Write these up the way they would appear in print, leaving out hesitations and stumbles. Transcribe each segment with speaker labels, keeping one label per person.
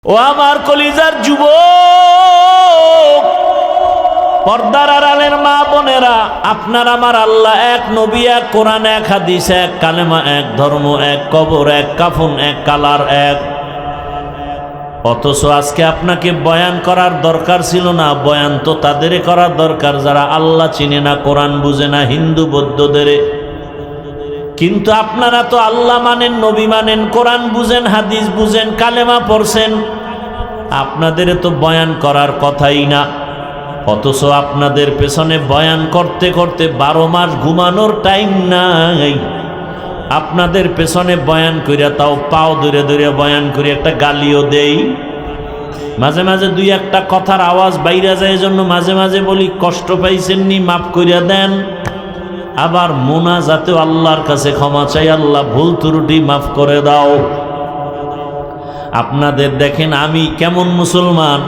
Speaker 1: ও আমার কলিজার যুবক, পর্দার আড়ালের মা বোনেরা, আপনার আমার আল্লাহ এক, নবী এক, কোরআন এক, হাদিস এক, কালেমা এক, ধর্ম এক, কবর এক, কাফন এক, কালার এক। অথচ আজকে আপনাকে বয়ান করার দরকার ছিল না। বয়ান তো তাদের করার দরকার যারা আল্লাহ চিনে না, কোরআন বুঝে না, হিন্দু বৌদ্ধদের। কিন্তু আপনারা তো আল্লাহ মানেন, নবী মানেন, কোরআন বুঝেন, হাদিস বুঝেন, কালেমা পড়ছেন, আপনাদের তো বয়ান করার কথাই না। অথচ আপনাদের পেছনে বয়ান করতে করতে 12 মাস ঘুমানোর টাইম নাই। আপনাদের পেছনে বয়ান কইরা তাও পাও ধরে ধরে বয়ান করে একটা গালিও দেই, মাঝে মাঝে দুই একটা কথার আওয়াজ বাইরে যায়, এজন্য মাঝে মাঝে বলি কষ্ট পাইছেননি, মাফ কইরা দেন। আবার মোনাজাতেও আল্লাহর কাছে ক্ষমা চাই, আল্লাহ ভুল ত্রুটি মাফ করে দাও। আপনাদের দেখেন আমি কেমন মুসলমান,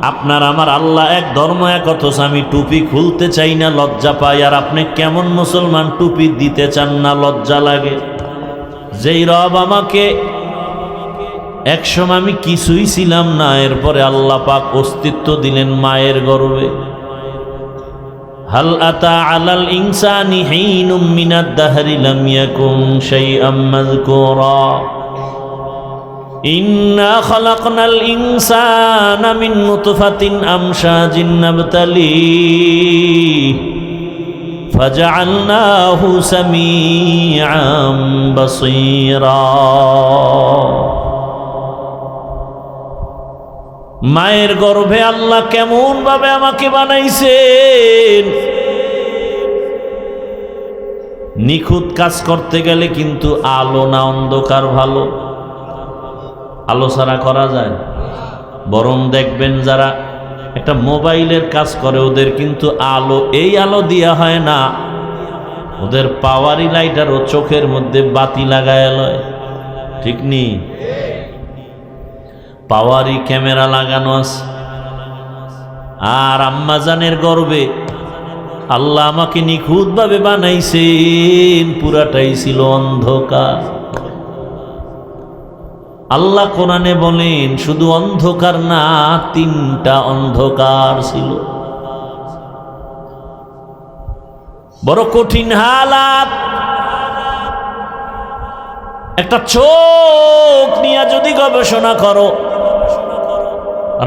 Speaker 1: আপনার আমার আল্লাহ এক, ধর্ম এক, অথচ আমি টুপি খুলতে চাই না, লজ্জা পাই। আর আপনি কেমন মুসলমান, টুপি দিতে চান না, লজ্জা লাগে। যেই রব আমাকে একসময় আমি কিছুই ছিলাম না, এরপরে আল্লাহ পাক অস্তিত্ব দিলেন মায়ের গর্ভে। হাল আতা আলাল ইনসানি হিনুম মিনাদ দাহরি লাম ইয়াকুন শাইআম মাযকুরা ইন্না খালাকনাল ইনসানা মিন নুতফাতিন আমশাজিন নাবতালিহি ফাজআলনাহু সামিআম বাসীরা। মায়ের গর্ভে আল্লাহ কেমন ভাবে আমাকে বানাইছেন। নিখুঁত কাজ করতে গেলে কিন্তু আলো না অন্ধকার ভালো? আলো ছাড়া করা যায়? বরং দেখবেন যারা একটা মোবাইলের কাজ করে ওদের কিন্তু আলো, এই আলো দিয়া হয় না, ওদের পাওয়ারি লাইটার ও চোখের মধ্যে বাতি লাগায় লয়, ঠিক নি? পাওয়ারি ক্যামেরা লাগানো আছে। আর আম্মাজানের গর্ভে আল্লাহ আমাকে নিখুঁতভাবে বানাইছেন, পুরাটাই ছিল অন্ধকার। আল্লাহ কোরআনে বলেন শুধু অন্ধকার না, 3টা অন্ধকার ছিল। বড় কঠিন হালাত। একটা চোখ নিয়ে যদি গবেষণা করো,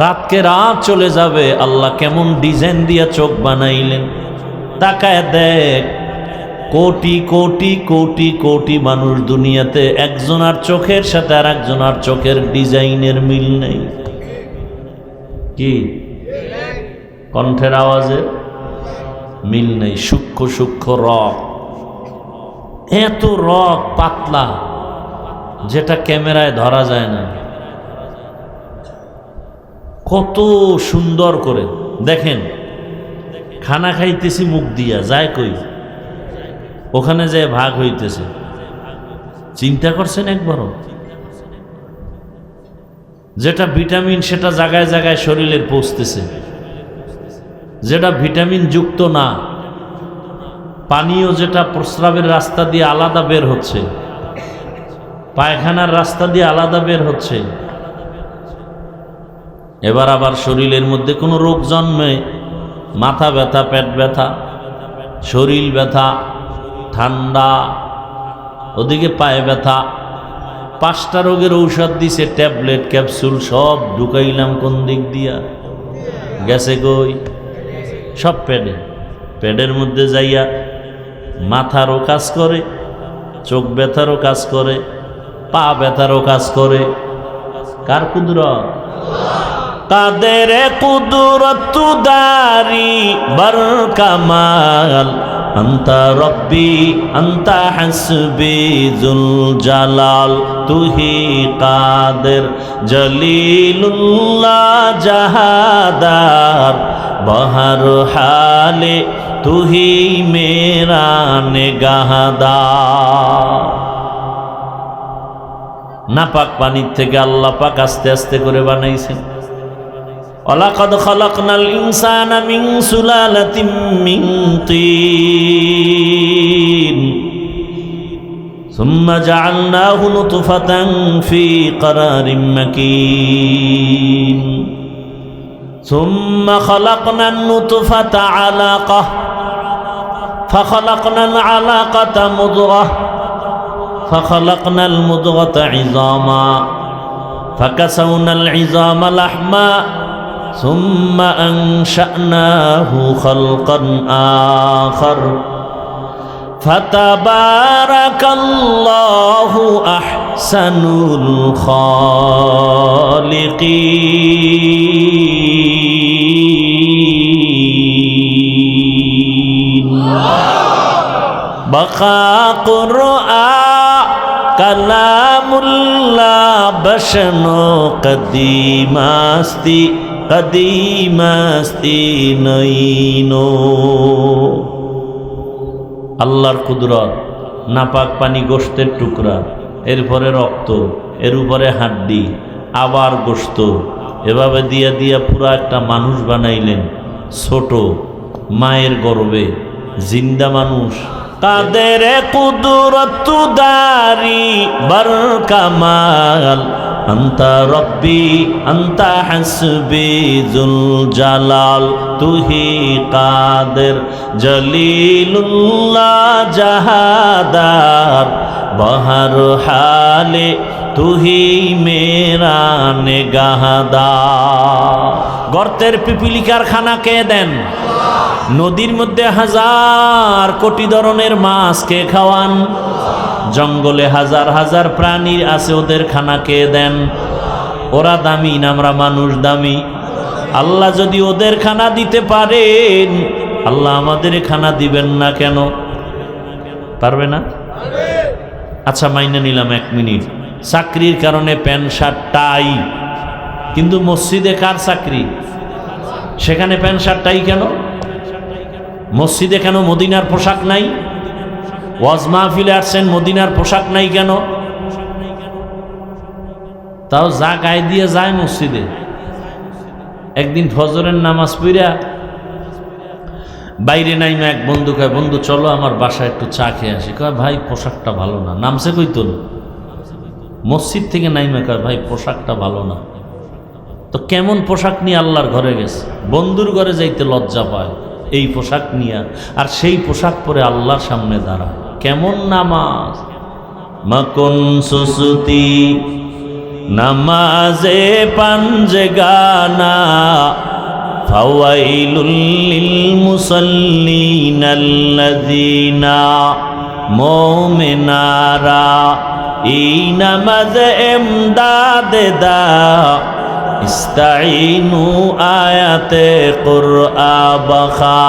Speaker 1: রাতকে রাত চলে যাবে। আল্লাহ কেমন ডিজাইন দিয়া চোখ বানাইলেন, তাকায় দেখ। কোটি কোটি কোটি কোটি মানুষ দুনিয়াতে, একজনের চোখের সাথে আর একজনের চোখের ডিজাইনের মিল নেই। কি কণ্ঠের আওয়াজে মিল নেই। সূক্ষ্ম সূক্ষ্ম রক, এত রক পাতলা যেটা ক্যামেরায় ধরা যায় না। কত সুন্দর করে দেখেন। খানা খাইতেছি মুখ দিয়া, যায় কই? ওখানে যে ভাগ হইতেছে, চিন্তা করছেন একবারও? যেটা ভিটামিন সেটা জায়গায় জায়গায় শরীরের পৌঁছতেছে, যেটা ভিটামিন যুক্ত না, পানীয় যেটা প্রস্রাবের রাস্তা দিয়ে আলাদা বের হচ্ছে, পায়খানার রাস্তা দিয়ে আলাদা বের হচ্ছে। এবার আবার শরীরের মধ্যে কোনো রোগ জন্মে, মাথা ব্যথা, পেট ব্যথা, শরীর ব্যথা, ঠান্ডা, ওদিকে পায়ে ব্যথা, 5টা রোগের ঔষধ দিছে, ট্যাবলেট ক্যাপসুল সব ঢুকাইলাম কোন দিক দিয়া? গেছে কই? সব পেটে। পেটের মধ্যে যাইয়া মাথারও কাজ করে, চোখ ব্যথারও কাজ করে, পা ব্যথারও কাজ করে। কার কুদরত? কাদের কুদরত দারি বার কামাল, আন্তা রব্বি আন্তা হাসবি জুল জালাল, তুহি কাদের জলিলুল্লাহ জাহাদার, বহর হালে তুহি মেরা নেগাহদার। নাপাক পানির থেকে আল্লাহ পাক আস্তে আস্তে করে বানাইছেন। ওয়ালাকাদ খালাকনাল ইনসানা মিন সুলালাতিন মিন তিন, সুম্মা জাআলনাহু নুতফাতান ফি ক্বারারিম মাকিন সুম্মা খালাকনান নুতফাতা আলাকাহ ফাখালাকনাল আলাকাতা মুদগাহ ফাখালাকনাল মুদগাতা ইযামা ফাকাসাউনাল ইযামা লাহমা সুম্মা আনশা'নাহু খালকান আখার ফাতাবারাকাল্লাহু আহসানুল খালিকিন বাকা কুরআন কালামুল্লাহ বশনো কদিমাস্তি কদিমাস্তি নইনো আল্লাহর কুদরত নাপাক পানি গোশতের টুকরা এরপরে রক্ত এর উপরে হাড্ডি আবার গোশত এভাবে দিয়া দিয়া পুরা একটা মানুষ বানাইলেন ছোট মায়ের গর্ভে জিন্দা মানুষ কাদের কুদরত দারি বার কামাল আন্তা রব্বি আন্তা হাসবি জুল জালাল তুহি কাদের জলিলুল্লাহ জাহাদার বহর হালে তুহি মেরা নেগাহদার গর্তের পিপিলিকার খানা কে দেন নদীর মধ্যে হাজার কোটি ধরনের মাছ কে খাওয়ান জঙ্গলে হাজার হাজার প্রাণী আছে ওদের খানা কে দেন ওরা দামি না আমরা মানুষ দামি আল্লাহ যদি ওদের খানা দিতে পারেন আল্লাহ আমাদের খানা দিবেন না কেন পারবে না আচ্ছা মাইনে নিলাম 1 মিনিট চাকরির কারণে প্যান্ট শার্ট টাই কিন্তু মসজিদে কার চাকরি সেখানে প্যান্ট শার্ট টাই কেন মসজিদে কেন মদিনার পোশাক নাই ওয়াজ মাহফিলে আসছেন মদিনার পোশাক নাই কেন তাও যা গায়ে দিয়ে যায় মসজিদে একদিন ফজরের নামাজ পড়া বাইরে নাইমা এক বন্ধু কয় বন্ধু চলো আমার বাসায় একটু চা খেয়ে আসি কয় ভাই পোশাকটা ভালো না নামছে কইতো মসজিদ থেকে নাইমা কয় ভাই পোশাকটা ভালো না তো কেমন পোশাক নিয়ে আল্লাহর ঘরে গেছে বন্ধুর ঘরে যাইতে লজ্জা পায় এই পোশাক নিয়ে আর সেই পোশাক পরে আল্লাহর সামনে দাঁড়ায় কেমন নামাজ মাকুন সুসুতি নামাজে পাঞ্জে গানা ফাওয়াইলুল লিল মুসাল্লিনাল্লাযিনা মুমিনারা এই নামাজ এমদাদ দা ইস্তাইনু আয়াতে কুরআ বখা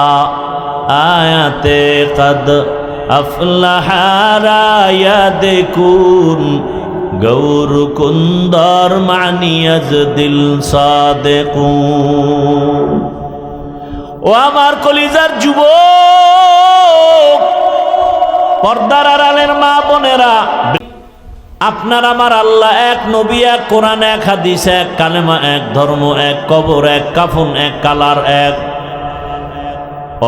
Speaker 1: আয়াতে কদ আফলাহা রায়াদকুন গৌর কুন্দর মানিয়াজ দিল সাদেকুন ও আমার কলিজার যুবক পর্দার আড়ালের মা বোনেরা আপনার আমার আল্লাহ এক নবী এক কোরআন এক হাদিস এক কালেমা এক ধর্ম এক কবর এক কাফন এক কালার এক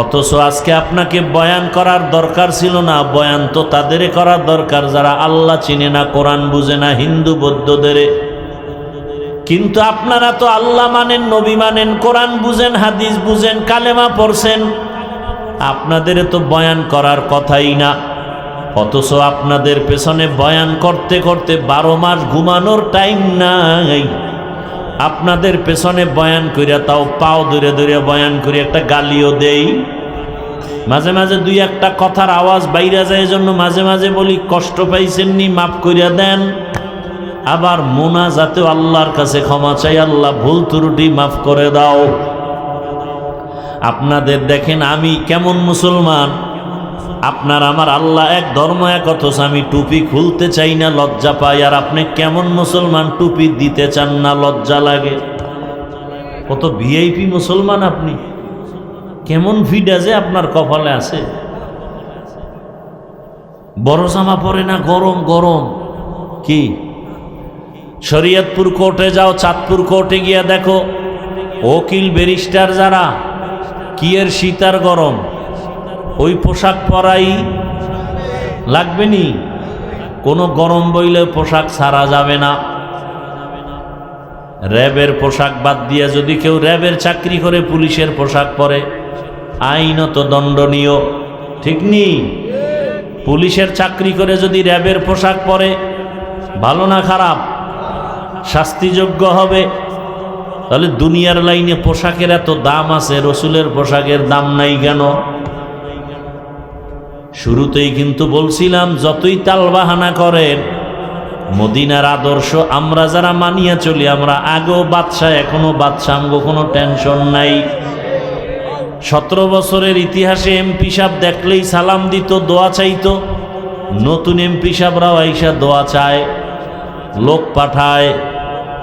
Speaker 1: অথচ আজকে আপনাকে বয়ান করার দরকার ছিল না বয়ান তো তাদের করার দরকার যারা আল্লাহ চিনে না কোরআন বুঝে না হিন্দু বৌদ্ধদের কিন্তু আপনারা তো আল্লাহ মানেন নবী মানেন কোরআন বুঝেন হাদিস বুঝেন কালেমা পড়ছেন আপনাদের তো বয়ান করার কথাই না অথচ আপনাদের পেছনে বয়ান করতে করতে 12 মাস ঘুমানোর টাইম নাই আপনাদের পেছনে বয়ান কইরা তাও পাও ধরে ধরে বয়ান করে একটা গালিও দেই মাঝে মাঝে 2-1টা কথার আওয়াজ বাইরে যায় এজন্য মাঝে মাঝে বলি কষ্ট পাইছেননি মাফ কইরা দেন আবার মোনাজাতেও আল্লাহর কাছে ক্ষমা চাই আল্লাহ ভুল ত্রুটি মাফ করে দাও আপনাদের দেখেন আমি কেমন মুসলমান আপনার আমার আল্লাহ এক ধর্ম এক অথচ আমি টুপি খুলতে চাই না লজ্জা পাই আর আপনি কেমন মুসলমান টুপি দিতে চান না লজ্জা লাগে কত ভিআইপি মুসলমান আপনি কেমন ভিডা যে আপনার কপালে আছে বড় জামা পরে না গরম গরম কি শরীয়তপুর কোর্টে যাও চাঁদপুর কোর্টে গিয়া দেখো উকিল ব্যারিস্টার যারা কি এর শীত আর গরম ওই পোশাক পরাই লাগবে নি কোনো গরম বইলে পোশাক ছাড়া যাবে না। র্যাবের পোশাক বাদ দিয়ে যদি কেউ র্যাবের চাকরি করে পুলিশের পোশাক পরে আইনত দণ্ডনীয়, ঠিক নেই? পুলিশের চাকরি করে যদি র্যাবের পোশাক পরে ভালো না খারাপ? শাস্তিযোগ্য হবে। তাহলে দুনিয়ার লাইনে পোশাকের এত দাম আছে, রসুলের পোশাকের দাম নাই কেন? শুরুতেই কিন্তু বলছিলাম, যতই তালবাহানা করেন, মদিনার আদর্শ আমরা যারা মানিয়া চলি, আমরা আগেও বাদশা এখনো বাদশা, আমগো কোনো টেনশন নাই। 17 বছরের ইতিহাসে এমপি সাহেব দেখলেই সালাম দিত, দোয়া চাইতো। নতুন এমপি সাহেবরাও আইসা দোয়া চায়, লোক পাঠায়,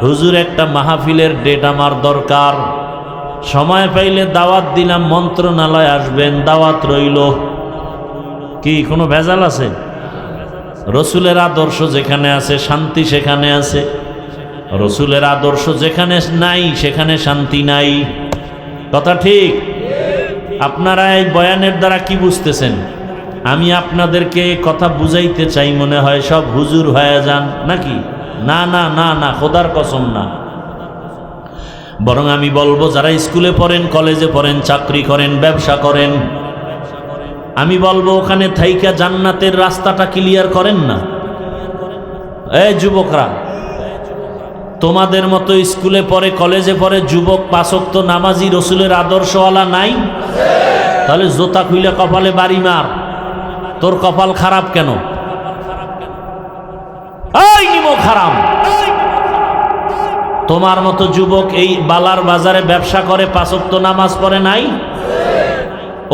Speaker 1: হুজুর একটা মাহফিলের ডেট আমার দরকার, সময় পাইলে দাওয়াত দিলাম, মন্ত্রণালয় আসবেন, দাওয়াত রইল। কি কোনো ভেজাল আছে? রসুলের আদর্শ যেখানে আছে শান্তি সেখানে আছে, রসুলের আদর্শ যেখানে নাই সেখানে শান্তি নাই। কথা ঠিক? আপনারা এই বয়ানের দ্বারা কি বুঝতেছেন? আমি আপনাদেরকে কথা বুঝাইতে চাই, মনে হয় সব হুজুর হয়ে যান নাকি? না না না না, খোদার কসম না। বরং আমি বলবো, যারা স্কুলে পড়েন, কলেজে পড়েন, চাকরি করেন, ব্যবসা করেন, আমি বলবো ওখানে থাইকা জান্নাতের রাস্তাটা ক্লিয়ার করেন না। এই যুবকরা, তোমাদের মতো স্কুলে পড়ে, কলেজে পড়ে যুবক 5 ওয়াক্ত নামাজি, রসুলের আদর্শওয়ালা নাই? তাহলে জোতা খুইলে কপালে বাড়ি মার। তোর কপাল খারাপ কেন? এই নিমো খারাপ। তোমার মতো যুবক এই বালার বাজারে ব্যবসা করে, 5 ওয়াক্ত নামাজ পড়ে নাই?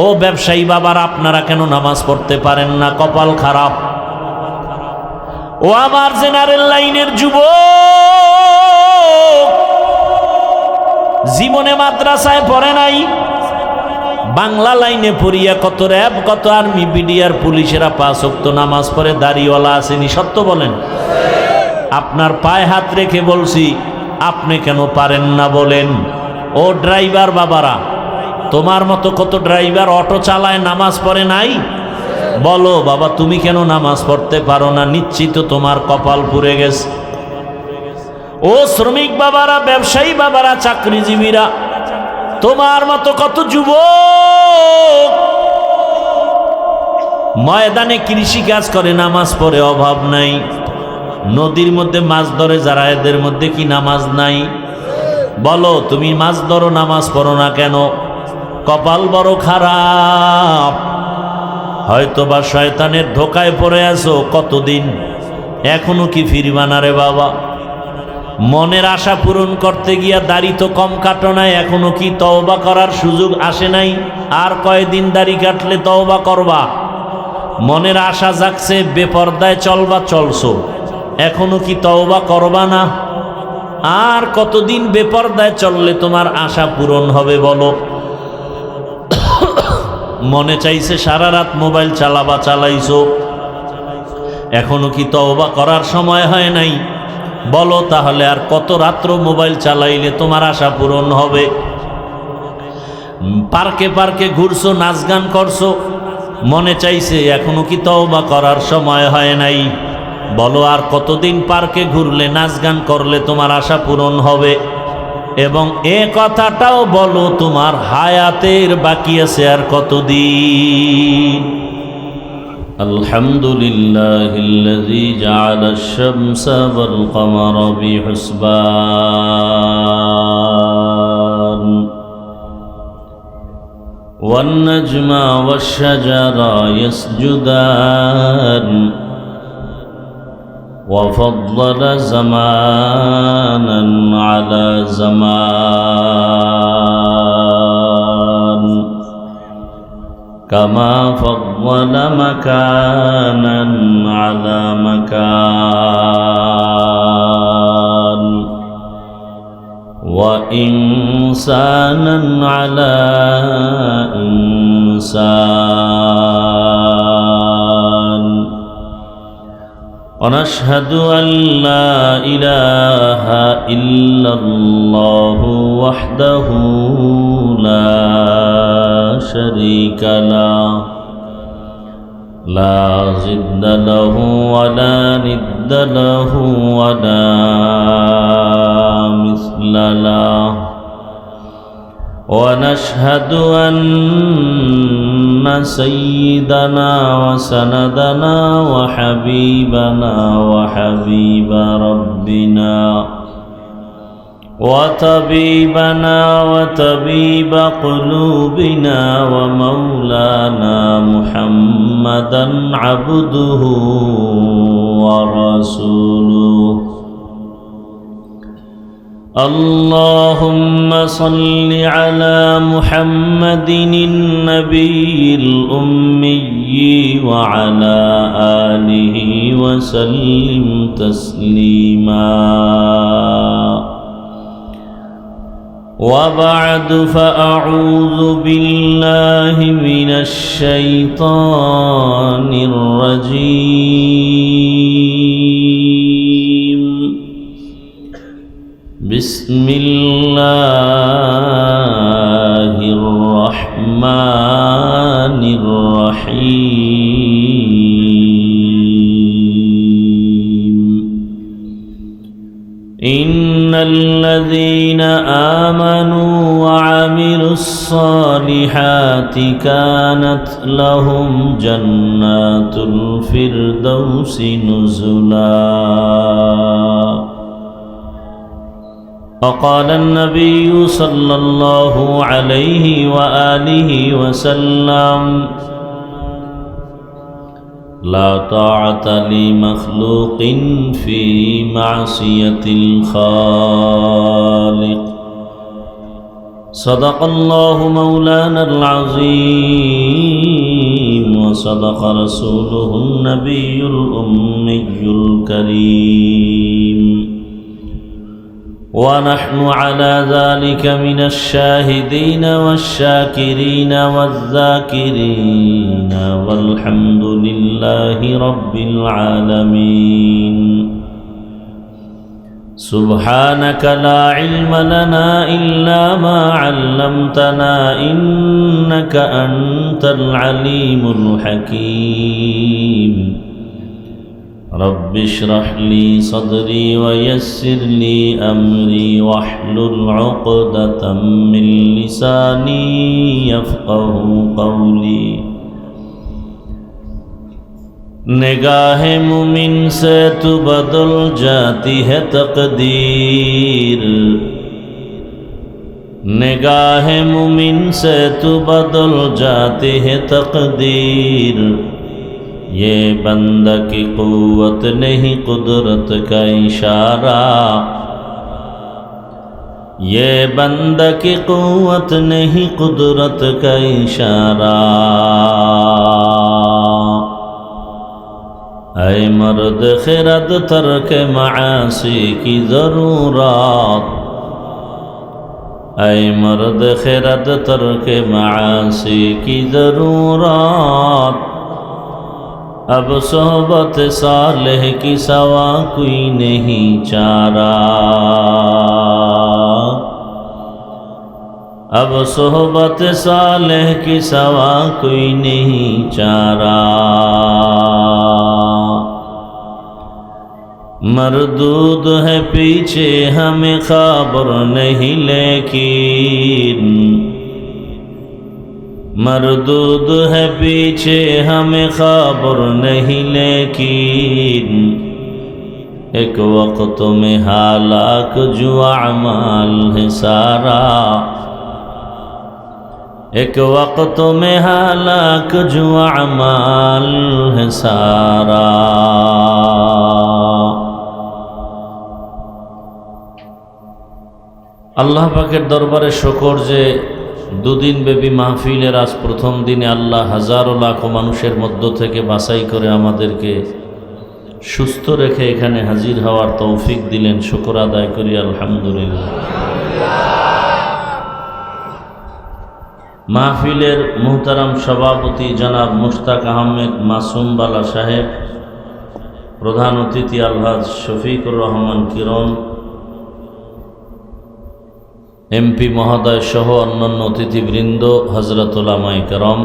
Speaker 1: ও ব্যবসায়ী বাবার, আপনারা কেন নামাজ পড়তে পারেন না? কপাল খারাপ। ও আমার জেনারেল লাইনের যুবক, জীবনে মাদ্রাসায় পড়ে নাই, বাংলা লাইনে পড়িয়া কত র্যাব, কত আর্মি, বিডিআর, পুলিশেরা 5 ওয়াক্ত নামাজ পড়ে, দাড়িওয়ালা আসেনি। সত্য বলেন? আপনার পায়ে হাত রেখে বলছি, আপনি কেন পারেন না বলেন? ও ড্রাইভার বাবারা, তোমার মতো কত ড্রাইভার অটো চালায়, নামাজ পড়ে নাই? বলো বাবা, তুমি কেন নামাজ পড়তে পারো না? নিশ্চিত তোমার কপাল পুড়ে গেছে। ও শ্রমিক বাবারা, ব্যবসায়ী বাবারা, চাকরিজীবীরা, তোমার মতো কত যুবক ময়দানে কৃষি কাজ করে, নামাজ পড়ে, অভাব নাই। নদীর মধ্যে মাছ ধরে যারা, এদের মধ্যে কি নামাজ নাই? বলো, তুমি মাছ ধরো, নামাজ পড়ো না কেন? কপাল বড় খারাপ। হয়তো বা শয়তানের ধোকায় পড়ে আছো কতদিন, এখনো কি ফিরবা না রে বাবা? মনের আশা পূরণ করতে গিয়া দাড়ি তো কম কাটো নাই, এখনো কি তওবা করার সুযোগ আসে নাই? আর কয়দিন দাড়ি কাটলে তওবা করবা? মনের আশা জাগছে, বেপরদায় চলবা, চলছো, এখনো কি তওবা করবা না? আর কতদিন বেপরদায় চললে তোমার আশা পূরণ হবে বলো? মনে চাইছে সারা রাত মোবাইল চালাবা, চালাইছো, এখনো কি তওবা করার সময় হয় নাই? বলো তাহলে আর কত রাত্র মোবাইল চালাইলে তোমার আশা পূরণ হবে? পার্কে পার্কে ঘুরছো, নাচ গান করছো, মনে চাইছে, এখনো কি তওবা করার সময় হয় নাই? বলো আর কতদিন পার্কে ঘুরলে, নাচ গান করলে তোমার আশা পূরণ হবে? এবং এ কথাটাও বলো, তোমার হায়াতের বাকি আছে আর কতদিন? আলহামদুলিল্লাহিল্লাযী জাআলাশ শামসা ওয়াল কমারা বিহুসবান ওয়ান নাজমা ওয়াশ শাজারা ইয়াসজুদান وفضل زمانا على زمان كما فضل مكانا على مكان وإنسانا على إنسان ونشهد أن لا إله إلا الله وحده لا شريك له لا ضد له ولا ند له ولا مثل له ونشهد أن سيدنا وسندنا وحبيبنا وحبيب ربنا وطبيبنا وطبيب قلوبنا ومولانا محمدا عبده ورسوله اللهم صل على محمد النبي الأمي وعلى آله وسلم تسليما وبعد فأعوذ بالله من الشيطان الرجيم بسم الله الرحمن الرحيم إن الذين آمنوا وعملوا الصالحات كانت لهم جنات الفردوس نزلا وقال النبي صلى الله عليه وآله وسلم لا طاعة لمخلوق في معصية الخالق صدق الله مولانا العظيم وصدق رسوله النبي الأمي الكريم ونحن على ذلك من الشاهدين والشاكرين والذاكرين والحمد لله رب العالمين سبحانك لا علم لنا إلا ما علمتنا إنك أنت العليم الحكيم رب اشرح لي صدري ويسر لي أمري واحلل عقدة من لساني يفقه قولي निगाह मुमिन से तू बदल जाती है तकदीर निगाह मुमिन से तू बदल जाती है तकदीर ये बंदा की कुव्वत नहीं कुदरत का इशारा ये बंदा की कुव्वत नहीं कुदरत का इशारा ऐ मर्द खिरद तर्क मासी की ज़रूरत ऐ मर्द खिरद तर्क मासी की ज़रूरत अब सोहबत सालेह की सवा कोई नहीं चारा अब सोहबत सालेह की सवा कोई नहीं चारा मरदूद है पीछे हमें खबर नहीं लेकिन मरदूद है पीछे हमें खबर नहीं लेकिन एक वक्त में हालाक जो अमाल है सारा एक वक्त में हालाक जो अमाल है सारा আল্লাহ পাকের দরবারে শুকর যে দুদিন ব্যাপী মাহফিলের আজ প্রথম দিনে আল্লাহ হাজারো লাখো মানুষের মধ্য থেকে বাছাই করে আমাদেরকে সুস্থ রেখে এখানে হাজির হওয়ার তৌফিক দিলেন শুকর আদায় করি আলহামদুলিল্লাহ। মাহফিলের মুহতারাম সভাপতি জনাব মুশতাক আহমেদ মাসুম বালা সাহেব, প্রধান অতিথি আলহাজ শফিকুর রহমান কিরণ, এমপি মহোদয় সহ অন্যান্য অতিথিবৃন্দ, হযরত উলামায়ে কেরাম,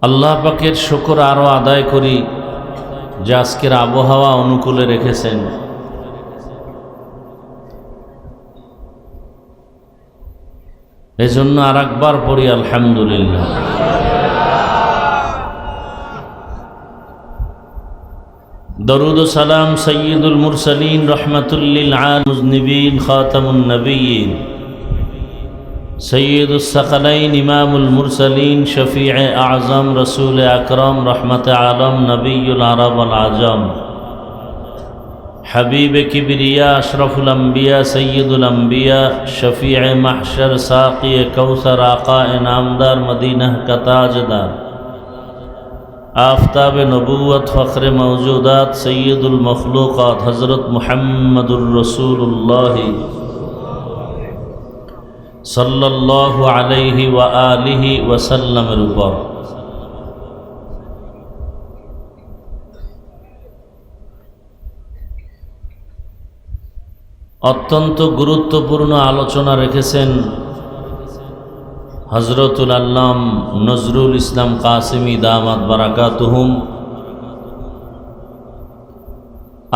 Speaker 1: আল্লাহ পাকের শুকর আরও আদায় করি যে আজকের আবহাওয়া অনুকূলে রেখেছেন। এজন্য আর একবার পড়ি আলহামদুলিল্লাহ। দরুদ ও সালাম সৈয়দুল মুরসালিন রহমাতুল্লিল আলামিন মুজনিবিন খাতামুন নবিয়্যিন সৈয়দুস সাকালাইন ইমামুল মুরসালিন শফিয়ে আজম রসুল আকরম রহমতে আলম নবিয়ুল আরব আল আজম হাবিব কিবরিয়া আশরফুল আম্বিয়া সৈয়দুল আম্বিয়া শফিয়ে মাহশর সাকি কৌসর আকা ইনামদার মদিনা का ताजदार आफताब नबूवत फ़ख्र मौजूदात सैयदुल मखलूक़ात हज़रत मुहम्मदुर रसूलुल्लाह सल्लल्लाहु अलैहि व आलिहि वसल्लमेर উপর অত্যন্ত গুরুত্বপূর্ণ আলোচনা রেখেছেন হযরতুল আল্লাম নজরুল ইসলাম কাসেমি দামাত বারাকাতুহুম।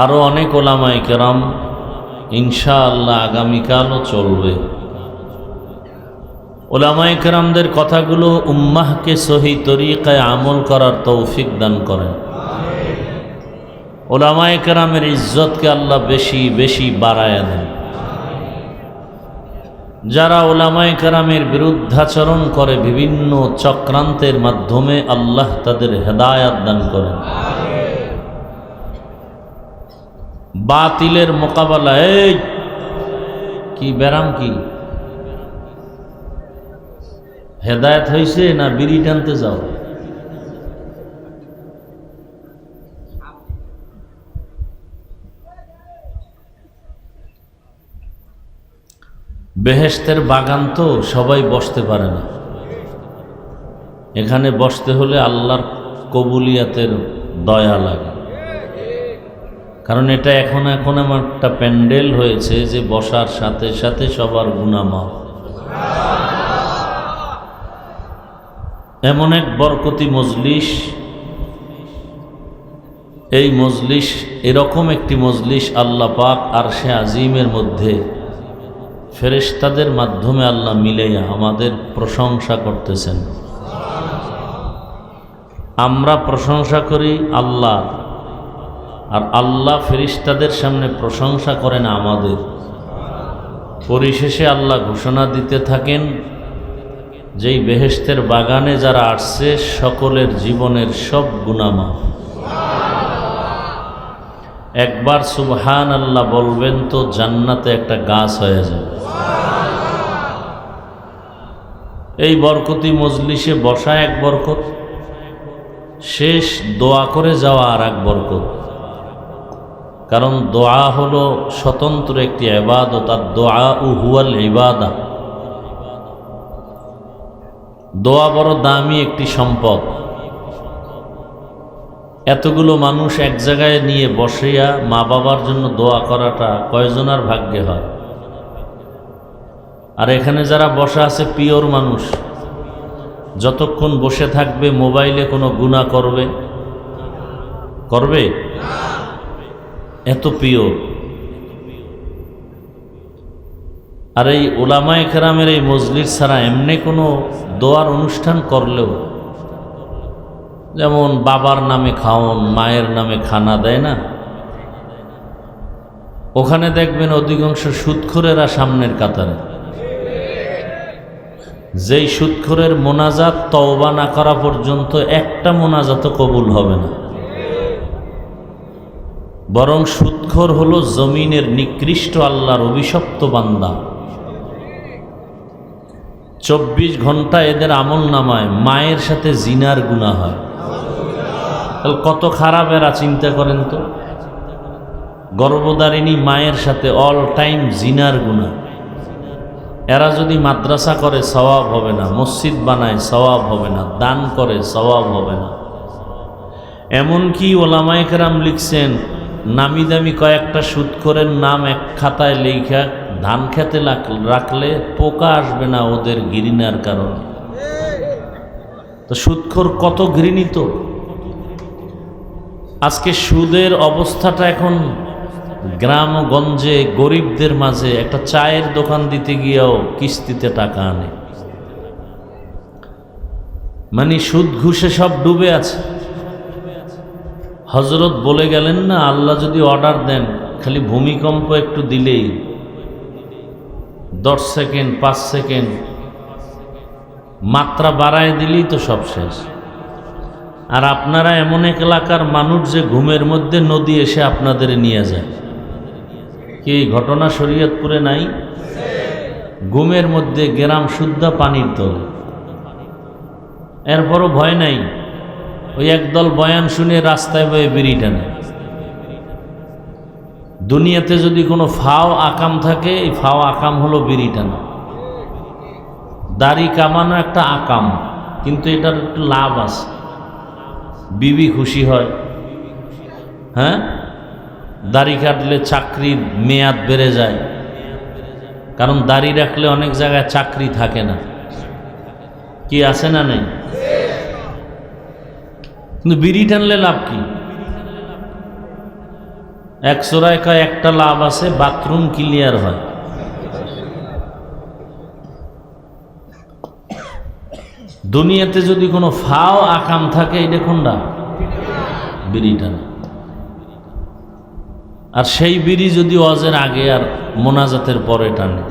Speaker 1: আরও অনেক ওলামায়ে কেরাম ইনশাআল্লাহ আগামীকালও চলবে। ওলামায়ে কেরামদের কথাগুলো উম্মাহকে সহি তরিকায় আমল করার তৌফিক দান করেন। ওলামায়ে কেরামের ইজ্জতকে আল্লাহ বেশি বেশি বাড়ায় দেন। যারা ওলামায়ে কেরামের বিরুদ্ধাচরণ করে বিভিন্ন চক্রান্তের মাধ্যমে আল্লাহ তাদের হেদায়াত দান করেন। বাতিলের মোকাবেলায় কি ব্যারাম কি হেদায়েত হয়েছে না বিড়ি টানতে যাও? বেহেশতের বাগান তো সবাই বসতে পারে না। এখানে বসতে হলে আল্লাহর কবুলিয়াতের দয়া লাগে, কারণ এটা এখন আমার একটা প্যান্ডেল হয়েছে যে বসার সাথে সাথে সবার গুনাহ মাফ। এমন এক বরকতি মজলিস, এই মজলিস এরকম একটি মজলিস আল্লাহ পাক আরশে আজিমের মধ্যে ফেরেশতাদের মাধ্যমে আল্লাহ মিলাইয়া আমাদের প্রশংসা করতেছেন। আমরা প্রশংসা করি আল্লাহ, আর আল্লাহ ফেরেশতাদের সামনে প্রশংসা করেন আমাদের। পরিশেষে আল্লাহ ঘোষণা দিতে থাকেন, যেই বেহেশতের বাগানে যারা আসছে সকলের জীবনের সব গুনাহ মাফ। একবার সুবহান আল্লাহ বলবেন তো জান্নাতে একটা গাছ হয়ে যাবে। এই বরকতি মজলিসে বসা এক বরকত, শেষ দোয়া করে যাওয়া আর এক বরকত। কারণ দোয়া হলো স্বতন্ত্র একটি ইবাদত, আর দোয়া হুয়াল ইবাদা। দোয়া বড় দামি একটি সম্পদ। এতগুলো মানুষ এক জায়গায় নিয়ে বসিয়া মা বাবার জন্য দোয়া করাটা কয়জনার ভাগ্যে হয়? আর এখানে যারা বসা আছে পিওর মানুষ, যতক্ষণ বসে থাকবে মোবাইলে কোনো গুনাহ করবে? এত পিওর। আর এই উলামায়ে কেরামের এই মজলিস ছাড়া এমনি কোনো দোয়ার অনুষ্ঠান করলেও, যেমন বাবার নামে খাওন, মায়ের নামে খানা দেয় না, ওখানে দেখবেন অধিকাংশ সুদখোরেরা সামনের কাতারে। যেই সুদখোরের মোনাজাত তওবা না করা পর্যন্ত একটা মোনাজাতও কবুল হবে না। বরং সুদখোর হলো জমিনের নিকৃষ্ট আল্লাহর অভিশপ্ত বান্দা। 24 ঘন্টা এদের আমল নামায় মায়ের সাথে জিনার গুনাহ হয়। কত খারাপ এরা, চিন্তা করেন তো। গর্ভধারিণী মায়ের সাথে অল টাইম জিনার গুনাহ। এরা যদি মাদ্রাসা করে সওয়াব হবে না, মসজিদ বানায় সওয়াব হবে না, দান করে সওয়াব হবে না। এমনকি ওলামায়ে কেরাম লিখছেন, নামি দামি কয়েকটা সুদখোরের নাম এক খাতায় লেখা ধান খেতে রাখলে পোকা আসবে না ওদের ঘৃণার কারণে। তো সুদখোর কত ঘৃণিত। আজকে সুদের অবস্থাটা এখন গ্রাম ও গঞ্জে গরিবদের মাঝে একটা চায়ের দোকান দিতে গিয়েও কিস্তিতে টাকা আনে, মানে সুদ ঘুষে সব ডুবে আছে। হযরত বলে গেলেন না, আল্লাহ যদি অর্ডার দেন খালি ভূমিকম্প একটু দিলেই 10 সেকেন্ড 5 সেকেন্ড মাত্রা বাড়ায় দিলেই তো সব শেষ। আর আপনারা এমন এক এলাকার মানুষ যে ঘুমের মধ্যে নদী এসে আপনাদের নিয়ে যায়। কি ঘটনা শরীয়তপুরে নাই? ঘুমের মধ্যে গ্রাম শুদ্ধা পানির তলে, এরপরও ভয় নাই। ওই একদল বয়ান শুনে রাস্তায় বয়ে বিড়ি টানে। দুনিয়াতে যদি কোনো ফাও আকাম থাকে, এই ফাও আকাম হলো বিড়ি টানা। দাড়ি কামানো একটা আকাম, কিন্তু এটার একটু লাভ আছে, বিবি খুশি হয়। হ্যাঁ, দাড়ি কাটলে চাকরির মেয়াদ বেড়ে যায়, কারণ দাড়ি রাখলে অনেক জায়গায় চাকরি থাকে না। কি আছে না নেই? কিন্তু বিড়ি টানলে লাভ কি? এক চোরায় কয় একটা লাভ আছে, বাথরুম ক্লিয়ার হয়। দুনিয়াতে যদি কোনো ফাও আকাম থাকে, এটা কোনটা? বিড়ি টানা। আর সেই বিড়ি যদি ওয়াজের আগে আর মোনাজাতের পরে টানে,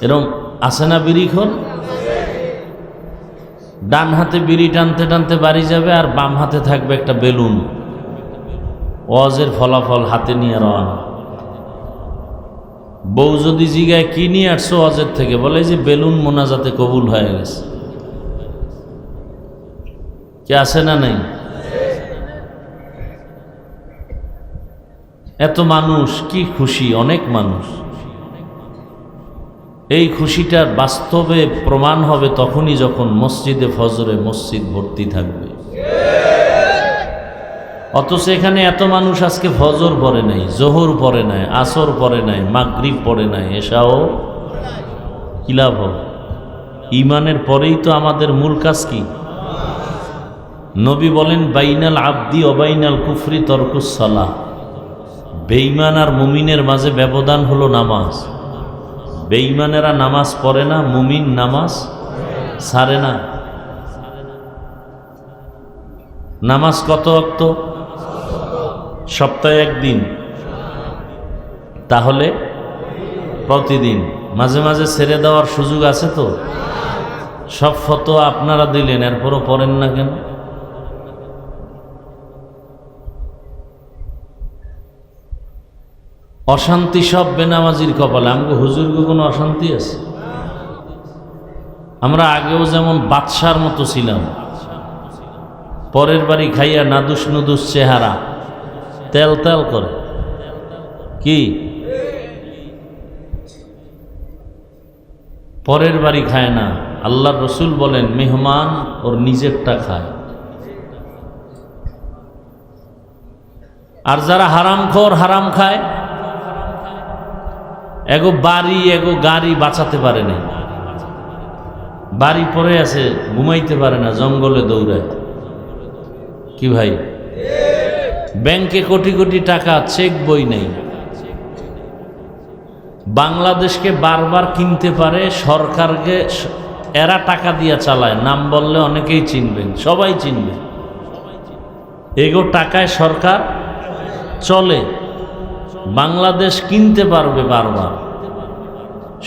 Speaker 1: এরকম আছে না বিড়িখোর? ডান হাতে বিড়ি টানতে টানতে বাড়ি যাবে, আর বাম হাতে থাকবে একটা বেলুন, ওয়াজের ফলাফল হাতে নিয়ে রওনা। বউ যদি জিগায় কি নিয়ে আসছো ওয়াজের থেকে, বলে যে বেলুন মোনাজাতে কবুল হয়ে গেছে। কি আছে না নেই? এত মানুষ কি খুশি, অনেক মানুষ। এই খুশিটার বাস্তবে প্রমাণ হবে তখনই যখন মসজিদে ফজরে মসজিদ ভর্তি থাকবে। অথচ এখানে এত মানুষ আজকে ফজর পড়ে নাই, জোহর পড়ে নাই, আসর পড়ে নাই, মাগরিব পড়ে নাই, এশাও কি লাভ হবে? ইমানের পরেই তো আমাদের মূল কাজ কি? নবী বলেন, বাইনাল আবদি অবাইনাল কুফরি তরকুস সালাহ। বেঈমান আর মুমিনের মাঝে ব্যবধান হলো নামাজ। বেঈমানেরা নামাজ পড়ে না, মুমিন নামাজ ছাড়ে না। নামাজ কত ওয়াক্ত? সপ্তাহে একদিন, তাহলে প্রতিদিন। মাঝে মাঝে ছেড়ে দেওয়ার সুযোগ আছে তো? সব ফতোয়া আপনারা দিলেন, এরপরও পড়েন না কেন? অশান্তি সব বেনামাজির কপালে। আমাকে হুজুরকে কোনো অশান্তি আছে? আমরা আগেও যেমন বাদশার মতো ছিলাম, পরের বাড়ি খাইয়া নাদুস নুদুস চেহারা, তেল তেল করে। কি পরের বাড়ি খায় না? আল্লাহ রসুল বলেন, মেহমান ওর নিজেরটা খায়। আর যারা হারামখোর, হারাম খায়, এগো বাড়ি এগো গাড়ি বাঁচাতে পারে না। বাড়ি পড়ে আছে, ঘুমাইতে পারে না, জঙ্গলে দৌড়ায়। কি ভাই? ব্যাংকে কোটি কোটি টাকা, চেক বই নেই। বাংলাদেশকে বারবার কিনতে পারে, সরকারকে এরা টাকা দিয়ে চালায়। নাম বললে অনেকেই চিনবেন, সবাই চিনবে। এগো টাকায় সরকার চলে, বাংলাদেশ কিনতে পারবে বারবার।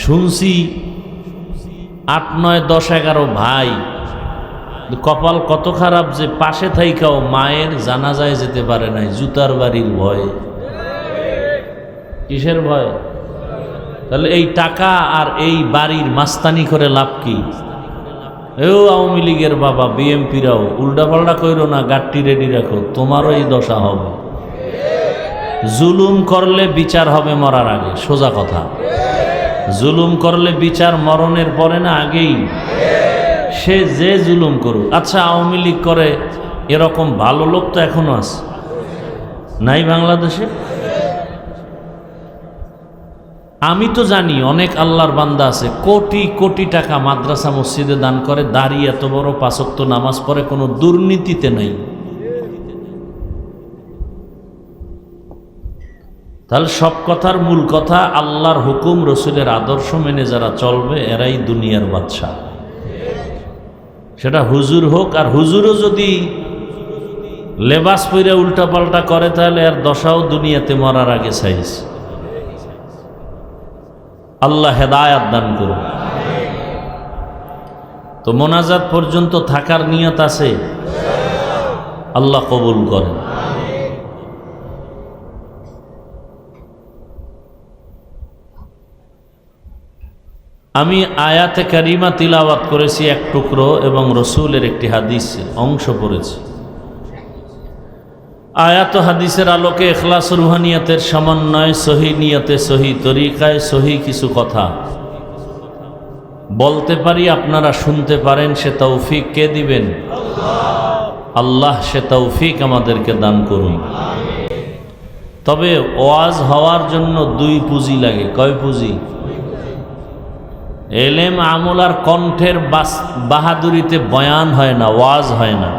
Speaker 1: শুনছি 8, 9, 10, 11 ভাই, কপাল কত খারাপ যে পাশে থাইকাও মায়ের জানাজায় যেতে পারে নাই, জুতার বাড়ির ভয়ে। কিসের ভয়? তাহলে এই টাকা আর এই বাড়ির মাস্তানি করে লাভ কি? এও আওয়ামী লীগের বাবা, বিএমপিরাও উল্টাপাল্টা কইরো না, গাট্টি রেডি রাখো, তোমারও এই দশা হবে। জুলুম করলে বিচার হবে মরার আগে, সোজা কথা। জুলুম করলে বিচার মরণের পরে না, আগেই। সে যে জুলুম করুক। আচ্ছা, আওয়ামী লীগ করে এরকম ভালো লোক তো এখনো আছে, নাই বাংলাদেশে? আমি তো জানি অনেক আল্লাহর বান্দা আছে কোটি কোটি টাকা মাদ্রাসা মসজিদে দান করে, দাঁড়িয়ে এত বড় 5 ওয়াক্ত নামাজ পড়ে, কোনো দুর্নীতিতে নেই। তাহলে সব কথার মূল কথা, আল্লাহর হুকুম রসুলের আদর্শ মেনে যারা চলবে এরাই দুনিয়ার বাদশা। সেটা হুজুর হোক, আর হুজুরও যদি লেবাস পরে উল্টাপাল্টা করে তাহলে আর দশাও দুনিয়াতে মরার আগে চাইস। আল্লাহ হেদায়াত দান করুন। তো মোনাজাত পর্যন্ত থাকার নিয়ত আছে, আল্লাহ কবুল করেন। আমি আয়াতে কারিমা তিলাওয়াত করেছি এক টুকরো এবং রসুলের একটি হাদিস অংশ পড়েছি। আয়াত হাদিসের আলোকে ইখলাস রুহানিয়াতের সমন্বয়, সহি নিয়তে, সহি তরিকায়, সহি কিছু কথা বলতে পারি, আপনারা শুনতে পারেন। সে তৌফিক কে দিবেন? আল্লাহ। সে তৌফিক আমাদেরকে দান করুন। তবে ওয়াজ হওয়ার জন্য 2 পুঁজি লাগে। কয় পুঁজি? এলেম, আমল আর কণ্ঠের বাহাদুরিতে বয়ান হয় না, ওয়াজ হয় না।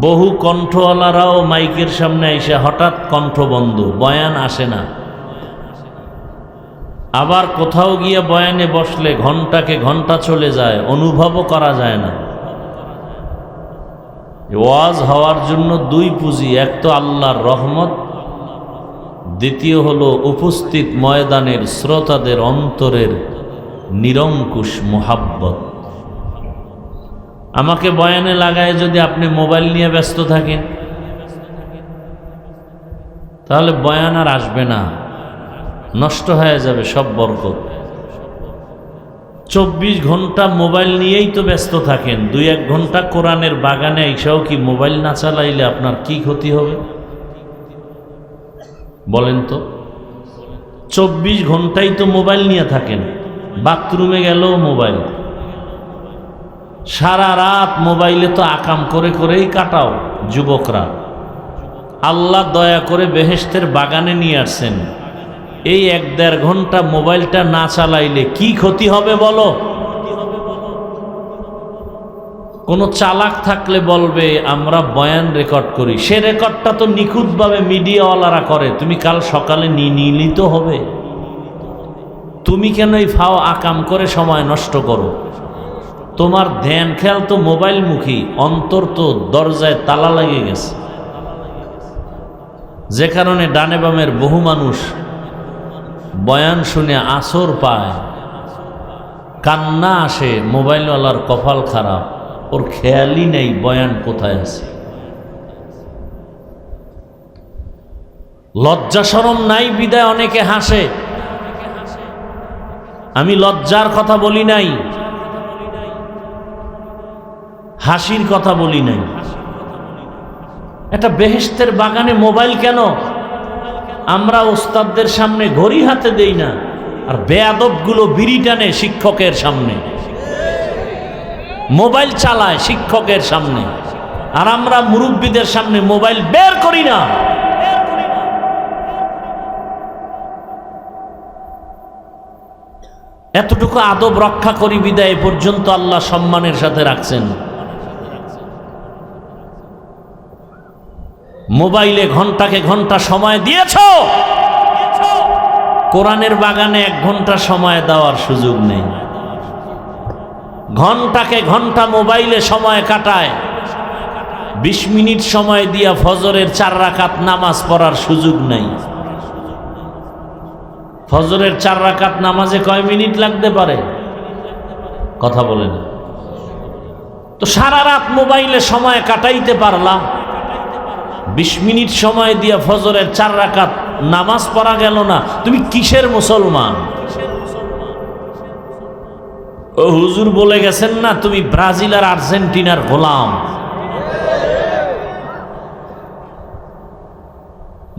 Speaker 1: বহু কণ্ঠওয়ালারাও মাইকের সামনে এসে হঠাৎ কণ্ঠ বন্ধ, বয়ান আসে না। আবার কোথাও গিয়ে বয়ানে বসলে ঘন্টাকে ঘন্টা চলে যায়, অনুভবও করা যায় না। ওয়াজ হওয়ার জন্য 2 পুঁজি, এক তো আল্লাহর রহমত, দ্বিতীয় হলো উপস্থিত ময়দানের শ্রোতাদের অন্তরের নিরঙ্কুশ মোহাব্বত। আমাকে বয়ানে লাগায় যদি আপনি মোবাইল নিয়ে ব্যস্ত থাকেন তাহলে বয়ান আর আসবে না, নষ্ট হয়ে যাবে সব বরকত। 24 ঘন্টা মোবাইল নিয়েই তো ব্যস্ত থাকেন, 2-1 ঘন্টা কোরআনের বাগানে এসেও কি মোবাইল না চালাইলে আপনার কি ক্ষতি হবে বলেন তো? 24 ঘন্টাই তো মোবাইল নিয়ে থাকেন, বাথরুমে গেলেও মোবাইল, সারা রাত মোবাইলে তো আকাম করে করেই কাটাও যুবকরা। আল্লাহ দয়া করে বেহেশতের বাগানে নিয়ে আসছেন, এই 1-1.5 ঘন্টা মোবাইলটা না চালাইলে কি ক্ষতি হবে বলো? কোনো চালাক থাকলে বলবে আমরা বয়ান রেকর্ড করি, সে রেকর্ডটা তো নিখুঁতভাবে মিডিয়াওয়ালারা করে, তুমি কাল সকালে নিলেই তো হবে। তুমি কেন এই ফাও আকাম করে সময় নষ্ট করো? তোমার ধ্যান খেয়াল তো মোবাইল মুখী, অন্তর তো দরজায় তালা লেগে গেছে, যে কারণে ডানে বামের বহু মানুষ বয়ান শুনে আসর পায়, কান্না আসে। মোবাইলওয়ালার কপাল খারাপ, ওর খেয়ালই নেই বয়ান কোথায় আছে। লজ্জা শরম নাই বিদায় অনেকে হাসে। আমি লজ্জার কথা বলি নাই, হাসির কথা বলি নাই। একটা বেহেশতের বাগানে মোবাইল কেন? আমরা ওস্তাদদের সামনে ঘড়ি হাতে দেই না, আর বেয়াদবগুলো বিড়ি টানে শিক্ষকের সামনে, মোবাইল চালায় শিক্ষকের সামনে, আর আমরা মুরব্বীদের সামনে মোবাইল বের করি না। এতটুকু আদব রক্ষা করি বিদায় পর্যন্ত আল্লাহ সম্মানের সাথে রাখছেন। মোবাইলে ঘন্টাকে ঘন্টা সময় দিয়েছ, কোরআনের বাগানে 1 ঘন্টা সময় দেওয়ার সুযোগ নেই। ঘন্টাকে ঘন্টা মোবাইলে সময় কাটায়, 20 মিনিট সময় দিয়া ফজরের 4 রাকাত নামাজ পড়ার সুযোগ নেই। ফজরের 4 রাকাত নামাজে কয় মিনিট লাগতে পারে? কথা বলেন তো। সারা রাত মোবাইলে সময় কাটাইতে পারলাম, 20 মিনিট সময় দিয়া ফজরের 4 রাকাত নামাজ পড়া গেল না, তুমি কিসের মুসলমান? ও হুজুর বলে গেছেন না, তুমি ব্রাজিল আর আর্জেন্টিনার গোলাম।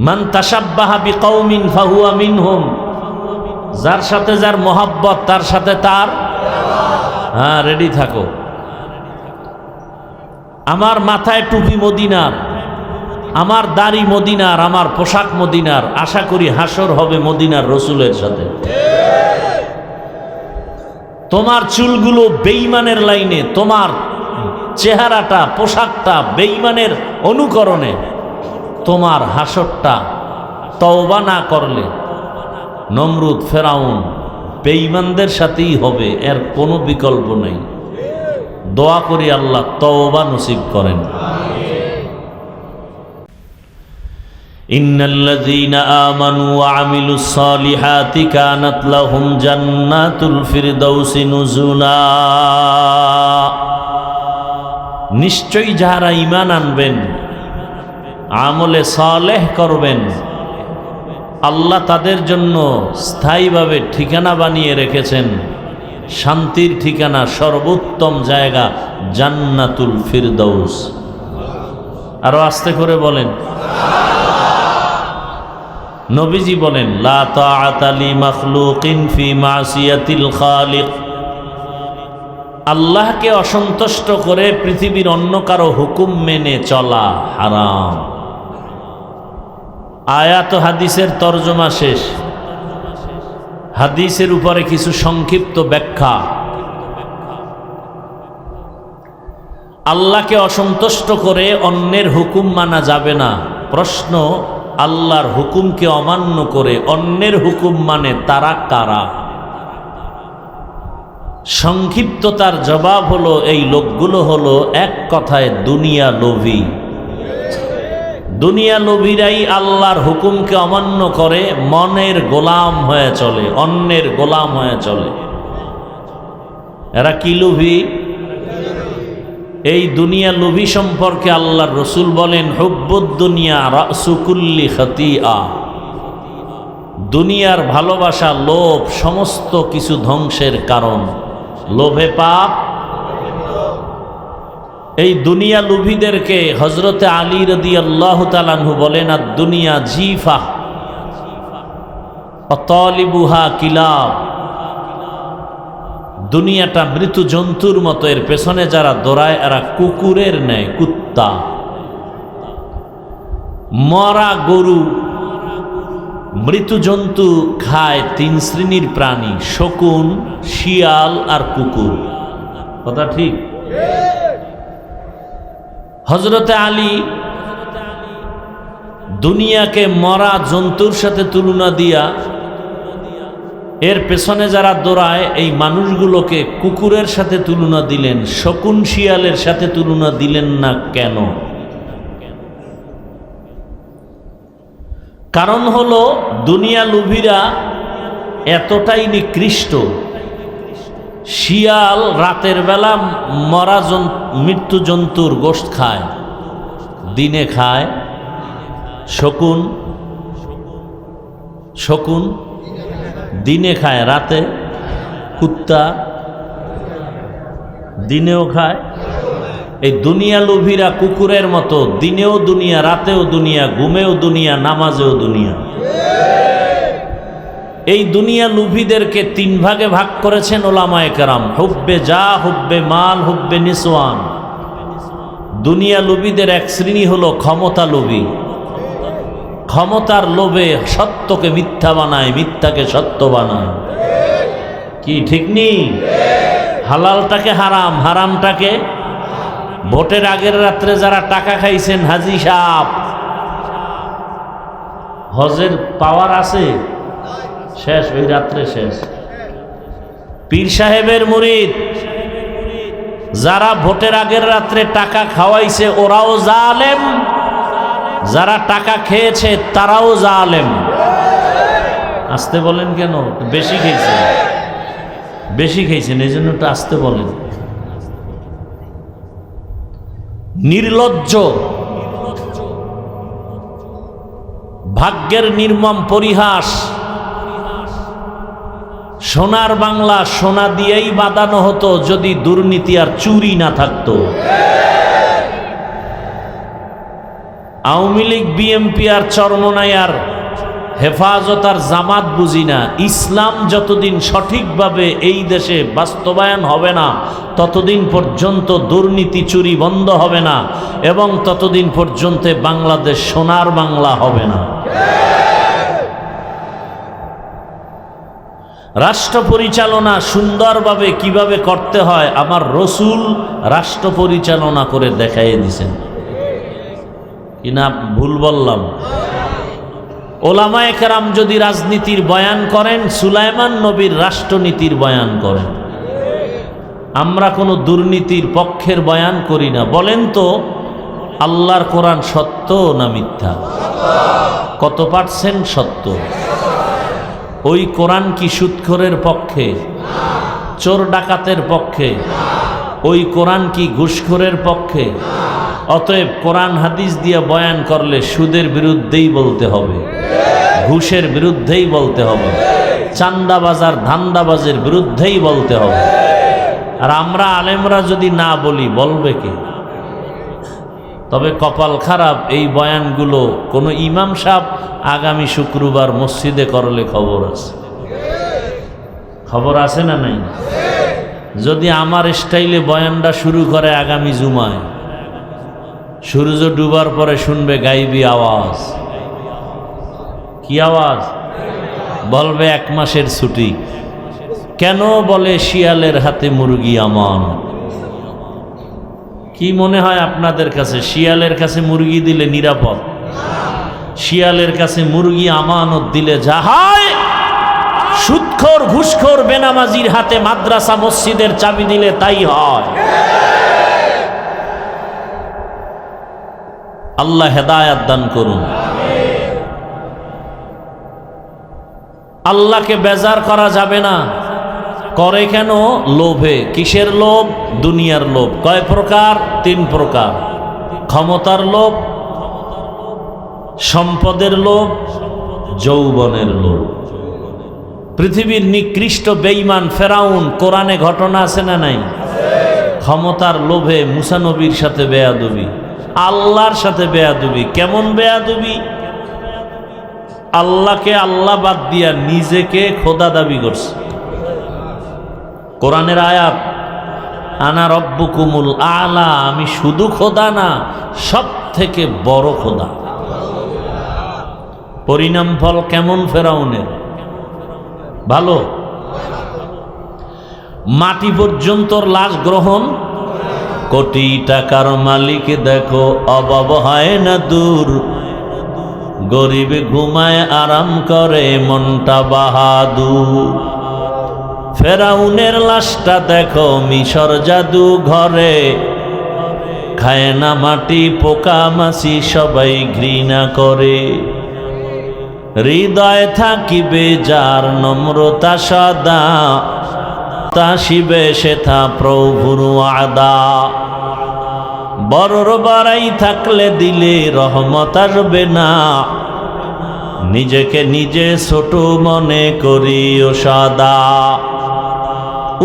Speaker 1: মান তাশাব্বাহা বিকওমিন ফাহুয়া মিনহুম, যার সাথে যার মোহাব্বত তার সাথে তার। হ্যাঁ, রেডি থাকো। আমার মাথায় টুপি মদিনার, আমার দাড়ি মদিনার, আমার পোশাক মদিনার, আশা করি হাসর হবে মদিনার রসুলের সাথে। তোমার চুলগুলো বেঈমানের লাইনে, তোমার চেহারাটা পোশাকটা বেঈমানের অনুকরণে, তোমার হাসরটা তওবা না করলে নমরুদ ফেরাউন বেঈমানদের সাথেই হবে, এর কোনো বিকল্প নেই। দোয়া করি আল্লাহ তওবা নসিব করেন। ইন্নাল্লাযীনা আমানু ওয়া আমিলুস সালিহাতি কানাত লাহুম জান্নাতুল ফিরদাউসি নুজুলা। নিশ্চয়ই যারা ঈমান আনবেন, আমলে সালেহ করবেন, আল্লাহ তাদের জন্য স্থায়ীভাবে ঠিকানা বানিয়ে রেখেছেন, শান্তির ঠিকানা, সর্বোত্তম জায়গা জান্নাতুল ফিরদাউস। আরো আস্তে করে বলেন। নবীজি বলেন, লা তাআতা লি মাখলুকিন ফি মাসিয়াতিল খালিক। আল্লাহকে অসন্তুষ্ট করে পৃথিবীর অন্য কারো হুকুম মেনে চলা হারাম। আয়াত হাদিসের তরজমা শেষ। হাদিসের উপরে কিছু সংক্ষিপ্ত ব্যাখ্যা। আল্লাহকে অসন্তুষ্ট করে অন্যের হুকুম মানা যাবে না। প্রশ্ন, আল্লাহর হুকুমকে অমান্য করে অন্যের হুকুম মানে তারা কারা? সংক্ষিপ্ততার জবাব হলো, এই লোকগুলো হলো এক কথায় দুনিয়া লোভী। দুনিয়া লোভীরাই আল্লাহর হুকুমকে অমান্য করে মনের গোলাম হয়ে চলে, অন্যের গোলাম হয়ে চলে। এরা কি লোভী? এই দুনিয়া লোভী সম্পর্কে আল্লাহর রসুল বলেন, হুব্বুদ দুনিয়া রাসু কুল্লি খাতিআ। দুনিয়ার ভালোবাসা, লোভ সমস্ত কিছু ধ্বংসের কারণ। লোভে পাপ। এই দুনিয়া লোভীদেরকে হযরতে আলী রাদিয়াল্লাহু তাআলা আনহু বলেন, আর দুনিয়া জিফা তালিবুহা কিলাব। দুনিয়াটা মৃত্যু জন্তুর মতো, এর পেছনে যারা দৌড়ায় এরা কুকুরের ন্যায়, কুত্তা। মরা গরু, মৃত্যু জন্তু খায় তিন শ্রেণীর প্রাণী, শকুন, শিয়াল আর কুকুর। কথা ঠিক? হযরতে আলী দুনিয়াকে মরা জন্তুর সাথে তুলনা দিয়া এর পেছনে যারা দৌড়ায় এই মানুষগুলোকে কুকুরের সাথে তুলনা দিলেন, শকুন শিয়ালের সাথে তুলনা দিলেন না কেন? কারণ হলো দুনিয়া লোভীরা এতটাই নিকৃষ্ট। শিয়াল রাতের বেলা মরা মৃত্যু জন্তুর গোশত খায়, দিনে খায়। শকুন দিনে খায়, রাতে। কুত্তা দিনেও খায়। এই দুনিয়া লোভীরা কুকুরের মতো, দিনেও দুনিয়া, রাতেও দুনিয়া, ঘুমেও দুনিয়া, নামাজেও দুনিয়া। এই দুনিয়া লোভীদেরকে তিন ভাগে ভাগ করেছেন ওলামায়ে কেরাম, হুব্বে যা, হুব্বে মাল, হুব্বে নিসওয়ান। দুনিয়া লোভীদের এক শ্রেণী হলো ক্ষমতা লোভী। ক্ষমতার লোভে সত্যকে মিথ্যা বানায়, মিথ্যাকে সত্য বানায়। কি ঠিক নেই? হালালটাকে হারাম, হারামটাকে। ভোটের আগের রাত্রে যারা টাকা খাইছেন, হাজি সাহেব, হজের পাওয়ার আছে? শেষ, ওই রাত্রে শেষ। পীর সাহেবের মুরিদ যারা ভোটের আগের রাত্রে টাকা খাওয়াইছে ওরাও জালেম, যারা টাকা খেয়েছে তারাও জালেম। আসতে বলেন কেন? বেশি খেয়েছেন, বেশি খেয়েছেন, এই জন্য একটু আসতে বলেন। নির্লজ্জ, ভাগ্যের নির্মম পরিহাস। সোনার বাংলা সোনা দিয়েই বাঁধানো হতো যদি দুর্নীতি আর চুরি না থাকতো। আওয়ামী লীগ, বিএনপি আর চরমনাই আর হেফাজত আর জামাত বুঝি না। ইসলাম যতদিন সঠিকভাবে এই দেশে বাস্তবায়ন হবে না, ততদিন পর্যন্ত দুর্নীতি চুরি বন্ধ হবে না, এবং ততদিন পর্যন্ত বাংলাদেশ সোনার বাংলা হবে না। রাষ্ট্র পরিচালনা সুন্দরভাবে কিভাবে করতে হয় আমার রসুল রাষ্ট্র পরিচালনা করে দেখাইয়ে দিয়েছেন। কিনা ভুল বললাম? ওলামায়ে কেরাম যদি রাজনীতির বয়ান করেন, সুলাইমান নবীর রাষ্ট্রনীতির বয়ান করেন। আমরা কোনো দুর্নীতির পক্ষের বয়ান করি না। বলেন তো, আল্লাহর কোরআন সত্য না মিথ্যা? কত পার্সেন্ট সত্য? ওই কোরআন কি সুদখোরের পক্ষে, চোর ডাকাতের পক্ষে? ওই কোরআন কি ঘুষখোরের পক্ষে? অতএব কোরআন হাদিস দিয়ে বয়ান করলে সুদের বিরুদ্ধেই বলতে হবে, ঘুষের বিরুদ্ধেই বলতে হবে, চান্দাবাজার ধান্দাবাজের বিরুদ্ধেই বলতে হবে। আর আমরা আলেমরা যদি না বলি, বলবে কে? তবে কপাল খারাপ, এই বয়ানগুলো কোনো ইমাম সাহেব আগামী শুক্রবার মসজিদে করলে খবর আছে। খবর আছে না নাই? যদি আমার স্টাইলে বয়ানটা শুরু করে আগামী জুমায়, সূর্য ডুবার পরে শুনবে গাইবি আওয়াজ। কি আওয়াজ? বলবে 1 মাসের ছুটি। কেন? বলে শিয়ালের হাতে মুরগি আমান। কি মনে হয় আপনাদের কাছে, শিয়ালের কাছে মুরগি দিলে নিরাপদ? শিয়ালের কাছে মুরগি আমানত দিলে যা হয়, সুদখোর ঘুষখোর বেনামাজির হাতে মাদ্রাসা মসজিদের চাবি দিলে তাই হয়। আল্লাহ হেদায়াত দান করুন। আল্লাহকে বেজার করা যাবে না। করে কেন? লোভে। কিসের লোভ? দুনিয়ার লোভ। কয় প্রকার? 3 প্রকার। ক্ষমতার লোভ, সম্পদের লোভ, যৌবনের লোভ। পৃথিবীর নিকৃষ্ট বেঈমান ফেরাউন, কোরআনে ঘটনা আছে না নাই? ক্ষমতার লোভে মুসা নবীর সাথে বেয়াদবি, আল্লাহর সাথে বেয়াদবি। কেমন বেয়াদবি? আল্লাহকে আল্লাহ বাদ দিয়া নিজেকে খোদা দাবি করছে। কোরআনের আয়াত, আনা রব্বুকুমুল আলা, আমি শুধু খোদা না, সব থেকে বড় খোদা। পরিণাম ফল কেমন ফেরাউনের? ভালো। মাটি পর্যন্ত লাশ গ্রহণ। কোটি টাকার মালিক দেখো অভাব হয় না দূর, গরিবে ঘুমায় আরাম করে মনটা বাহাদুর। ফেরাউনের লাশটা দেখো মিশর জাদু ঘরে, খায় না মাটি পোকা মাছি সবাই ঘৃণা করে। হৃদয় থাকিবে যার নম্রতা সদা, তাসিবে সেথা প্রভুর আদা। বড়র বাড়াই থাকলে দিলে রহমত আসবে না, নিজেকে নিজে ছোট মনে করিও সদা।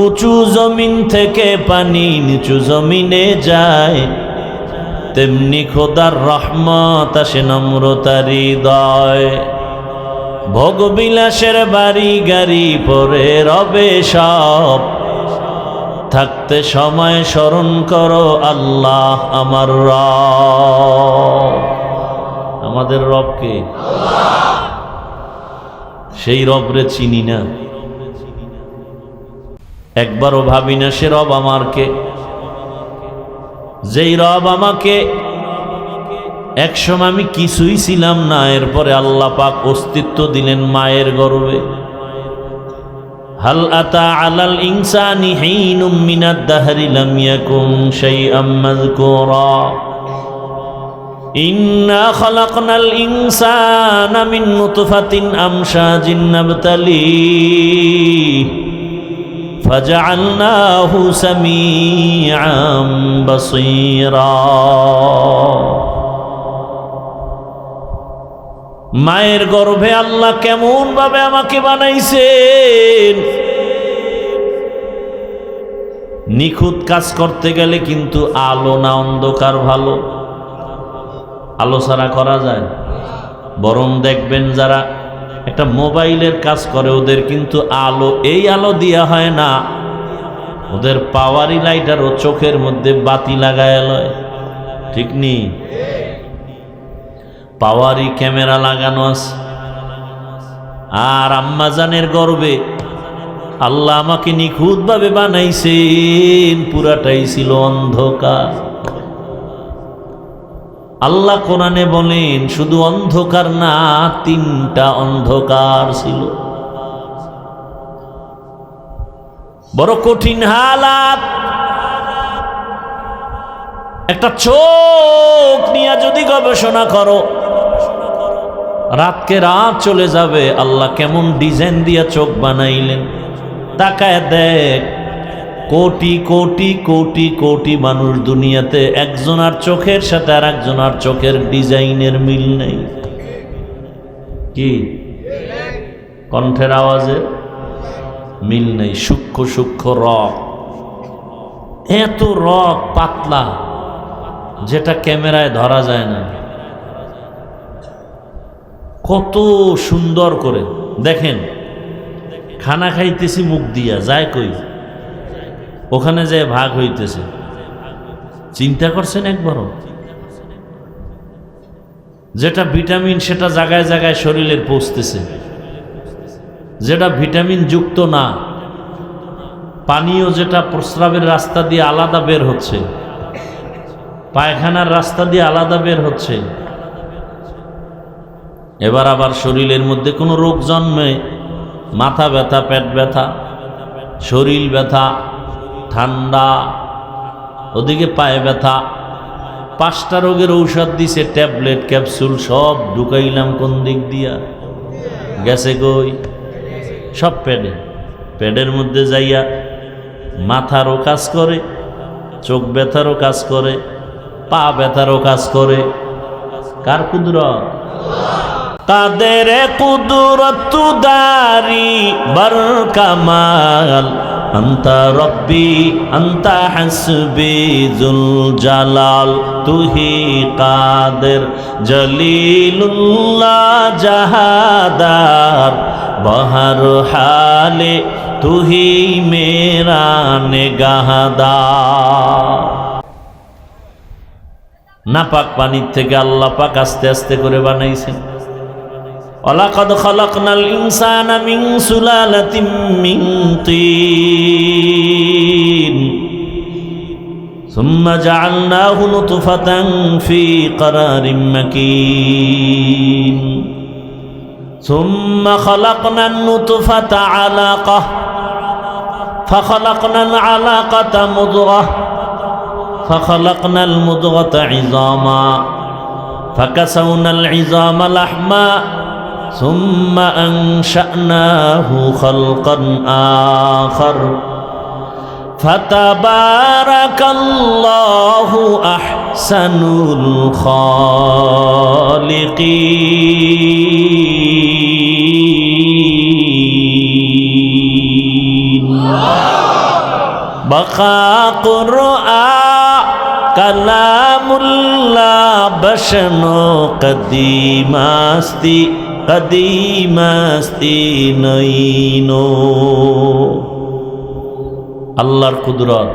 Speaker 1: উঁচু জমিন থেকে পানি নিচু জমিনে যায়, তেমনি খোদার রহমত আসে নম্রতার হৃদয়। ভোগবিলাসের বাড়ি গাড়ি পরে রবে সব, থাকতে সময় স্মরণ করো আল্লাহ আমার রব। আমাদের রবকে? সেই রবরে চিনি না, একবারও ভাবি না সে রব আমার কে। যেই রব আমাকে একসময় আমি কিছুই ছিলাম না, এরপরে আল্লাহ পাক অস্তিত্ব দিলেন মায়ের গর্ভে। হাল আতা আলাল ইনসানি হিনুম মিনাদ দাহরি লাম ইয়াকুন শাইআম মাযকুরা। ইন্না খালাকনাল ইনসানা মিন নুতফাতিন আমশাজিন নাবতালিহি ফাজআলনাহু সামিআম বাসীরা। মায়ের গর্ভে আল্লাহ কেমন ভাবে আমাকে বানাইছেন। নিখুঁত কাজ করতে গেলে কিন্তু আলো না অন্ধকার ভালো? আলো ছাড়া করা যায়? বরং দেখবেন যারা একটা মোবাইলের কাজ করে ওদের, কিন্তু আলো এই আলো দিয়া হয় না, ওদের পাওয়ারি লাইটার ও চোখের মধ্যে বাতি লাগায় লয়, ঠিক নেই? পাওয়ারি ক্যামেরা লাগানো আছে। আর আম্মাজানের গর্বে আল্লাহ আমাকে নিখুঁতভাবে বানাইছেন, পুরাটাই ছিল অন্ধকার। আল্লাহ কোরআনে বলেন শুধু অন্ধকার না, 3টা অন্ধকার ছিল। বড় কঠিন হালাত। একটা চোখ নিয়ে যদি গবেষণা করো, রাতকে রাত চলে যাবে। আল্লাহ কেমন ডিজাইন দিয়া চোখ বানাইলেন, তাকায় দেখ। কোটি কোটি কোটি কোটি মানুষ দুনিয়াতে, একজনের চোখের সাথে আর একজনের চোখের ডিজাইনের মিল নেই। কি কণ্ঠের আওয়াজের মিল নেই, সূক্ষ্ম সূক্ষ্ম রক, এত রক পাতলা যেটা ক্যামেরায় ধরা যায় না। কত সুন্দর করে দেখেন, খানা খাইতেছি মুখ দিয়া, যায় কই? ওখানে যে ভাগ হইতেছে, চিন্তা করছেন একবারও? যেটা ভিটামিন সেটা জায়গায় জায়গায় শরীরের পৌঁছতেছে, যেটা ভিটামিন যুক্ত না, পানীয় যেটা প্রস্রাবের রাস্তা দিয়ে আলাদা বের হচ্ছে, পায়খানার রাস্তা দিয়ে আলাদা বের হচ্ছে। এবার আবার শরীরের মধ্যে কোনো রোগ জন্মে, মাথা ব্যথা, পেট ব্যথা, শরীর ব্যথা, ঠান্ডা, ওদিকে পায়ে ব্যথা, 5টা রোগের ঔষধ দিছে, ট্যাবলেট ক্যাপসুল সব ঢুকাইলাম কোন দিক দিয়া? গেছে কই? সব পেটে। পেটের মধ্যে যাইয়া মাথারও কাজ করে, চোখ ব্যথারও কাজ করে, পা ব্যথারও কাজ করে। কার কুদরত? কাদের কুদরত দারি বর কামাল, আন্তা রব্বি আন্তা হাসবি জুল জালাল, তুহি কাদের জলিলুল্লাহ জাহাদার, বহর হালে তুহি মেরা নেগাহদার। নাপাক পানির থেকে আল্লাহ পাক আস্তে আস্তে করে বানাইছেন। ওয়ালাকাদ খালাকনাল ইনসানা মিন সুলালাতিন মিন তিন, সুম্মা জাআলনাহু নুতফাতান ফি ক্বারারিন মাকিন, সুম্মা খালাকনান নুতফাতা আলাকাহ, ফাখালাকনাল আলাকাতা মুদগাহ, ফাখালাকনাল মুদগাতা ইযামা, ফাকাসাউনাল ইযামা লাহমা, ثم أنشأناه خلقا آخر، فتبارك الله أحسن الخالقين। بقى قرآن كلام الله بشنو قديماستي কদিমাস্তি নইনো। আল্লাহর কুদরত,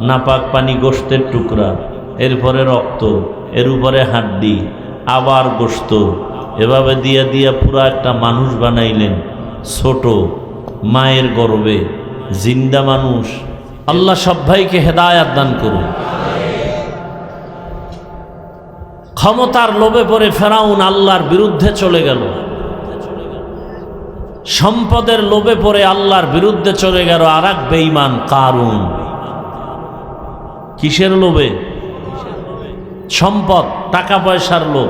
Speaker 1: নাপাক পানি গোশতের টুকরা, এরপরে রক্ত, এর উপরে হাড্ডি, আবার গোশত, এভাবে দিয়া দিয়া পুরা একটা মানুষ বানাইলেন, ছোট মায়ের গর্ভে জিন্দা মানুষ। আল্লাহ সব ভাইকে হেদায়াত দান করুন। ক্ষমতার লোভে পড়ে ফেরাউন আল্লাহর বিরুদ্ধে চলে গেল, সম্পদের লোভে পড়ে আল্লাহর বিরুদ্ধে চলে গেল আর এক বেঈমান কারুন। কিসের লোভে? সম্পদ, টাকা পয়সার লোভ।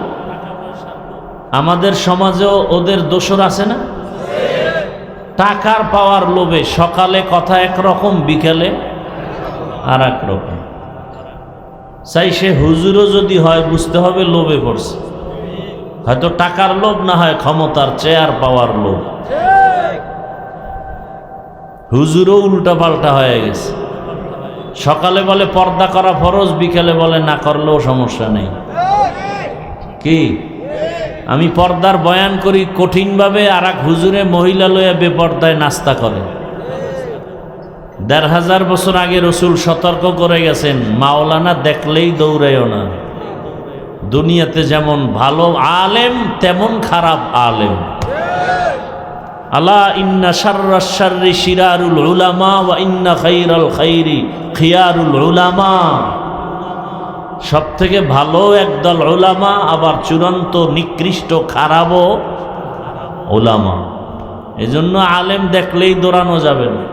Speaker 1: আমাদের সমাজেও ওদের দোসর আছে না? টাকার পাওয়ার লোভে সকালে কথা একরকম, বিকেলে আর এক রকম। চাই সে হুজুরও যদি হয়, বুঝতে হবে লোভে পড়ছে। হয়তো টাকার লোভ না হয় ক্ষমতার, চেয়ার পাওয়ার লোভ। হুজুরও উল্টা পাল্টা হয়ে গেছে। সকালে বলে পর্দা করা ফরজ, বিকেলে বলে না করলেও সমস্যা নেই। কি আমি পর্দার বয়ান করি কঠিনভাবে, আর এক হুজুরে মহিলা লইয়া বেপর্দায় নাস্তা করে। ১৫০০ বছর আগে রসুল সতর্ক করে গেছেন, মাওলানা দেখলেই দৌড়াইও না। দুনিয়াতে যেমন ভালো আলেম তেমন খারাপ আলেম। আলা ইন্না শাররাশ শাররি শিরারুল উলামা ওয়া ইন্না খাইরাল খাইরি খিয়ারুল উলামা। সব থেকে ভালো একদল উলামা, আবার চূড়ান্ত নিকৃষ্ট খারাপও উলামা। এজন্য আলেম দেখলেই দৌড়ানো যাবে না।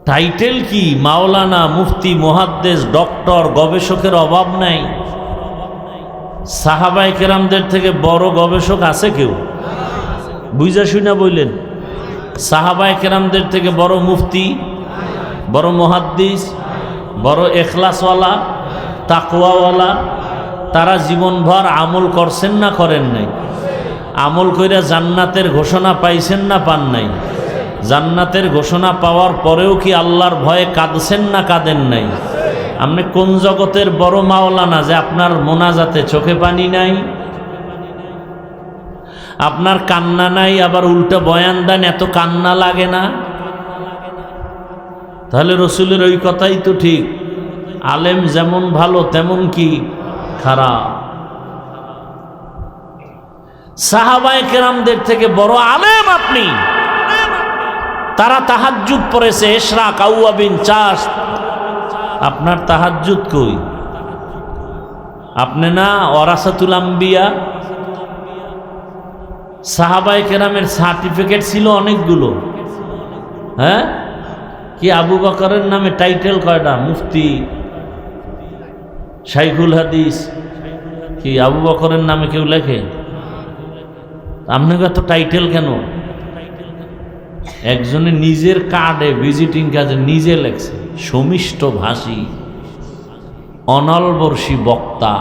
Speaker 1: টাইটেল কি? মাওলানা, মুফতি, মুহাদ্দিস, ডক্টর, গবেষকের অভাব নাই। সাহাবায়ে কেরামদের থেকে বড় গবেষক আছে কেউ? বুঝা শুনা বললেন, সাহাবায়ে কেরামদের থেকে বড় মুফতি, বড় মুহাদ্দিস, বড় এখলাসওয়ালা, তাকওয়াওয়ালা। তারা জীবনভর আমল করছেন না করেন নাই? আমল কইরা জান্নাতের ঘোষণা পাইছেন না পান নাই? জান্নাতের ঘোষণা পাওয়ার পরেও কি আল্লাহর ভয়ে কাঁদছেন না কাঁদেন নাই? আপনি কোন জগতের বড় মাওলানা যে আপনার মোনাজাতে চোখে পানি নাই, আপনার কান্না নাই, আবার উল্টা বয়ান দেন, এত কান্না লাগে না? তাহলে রসুলের ওই কথাই তো ঠিক, আলেম যেমন ভালো তেমন কি খারাপ। সাহাবায়ে কেরামদের থেকে বড় আলেম আপনি। তারা তাহাজ্জুদ পড়েছে, ইশরাক, আউয়াবিন, চাষ। আপনার তাহাজ্জুদ কই? আপনি না ওয়ারাসাতুল আম্বিয়া? সাহাবায়ে কেরামের সার্টিফিকেট ছিল অনেকগুলো। হ্যাঁ, কি আবু বকরের নামে টাইটেল কয়টা? মুফতি, শাইখুল হাদিস। কি আবু বকরের নামে কেউ লেখে? আপনাকে এত টাইটেল কেন? একজনে নিজের কার্ডে ভিজিটিং কার্ডে নিজে লেখছে, সমিষ্ট ভাষী, অনলবর্ষী বক্তা,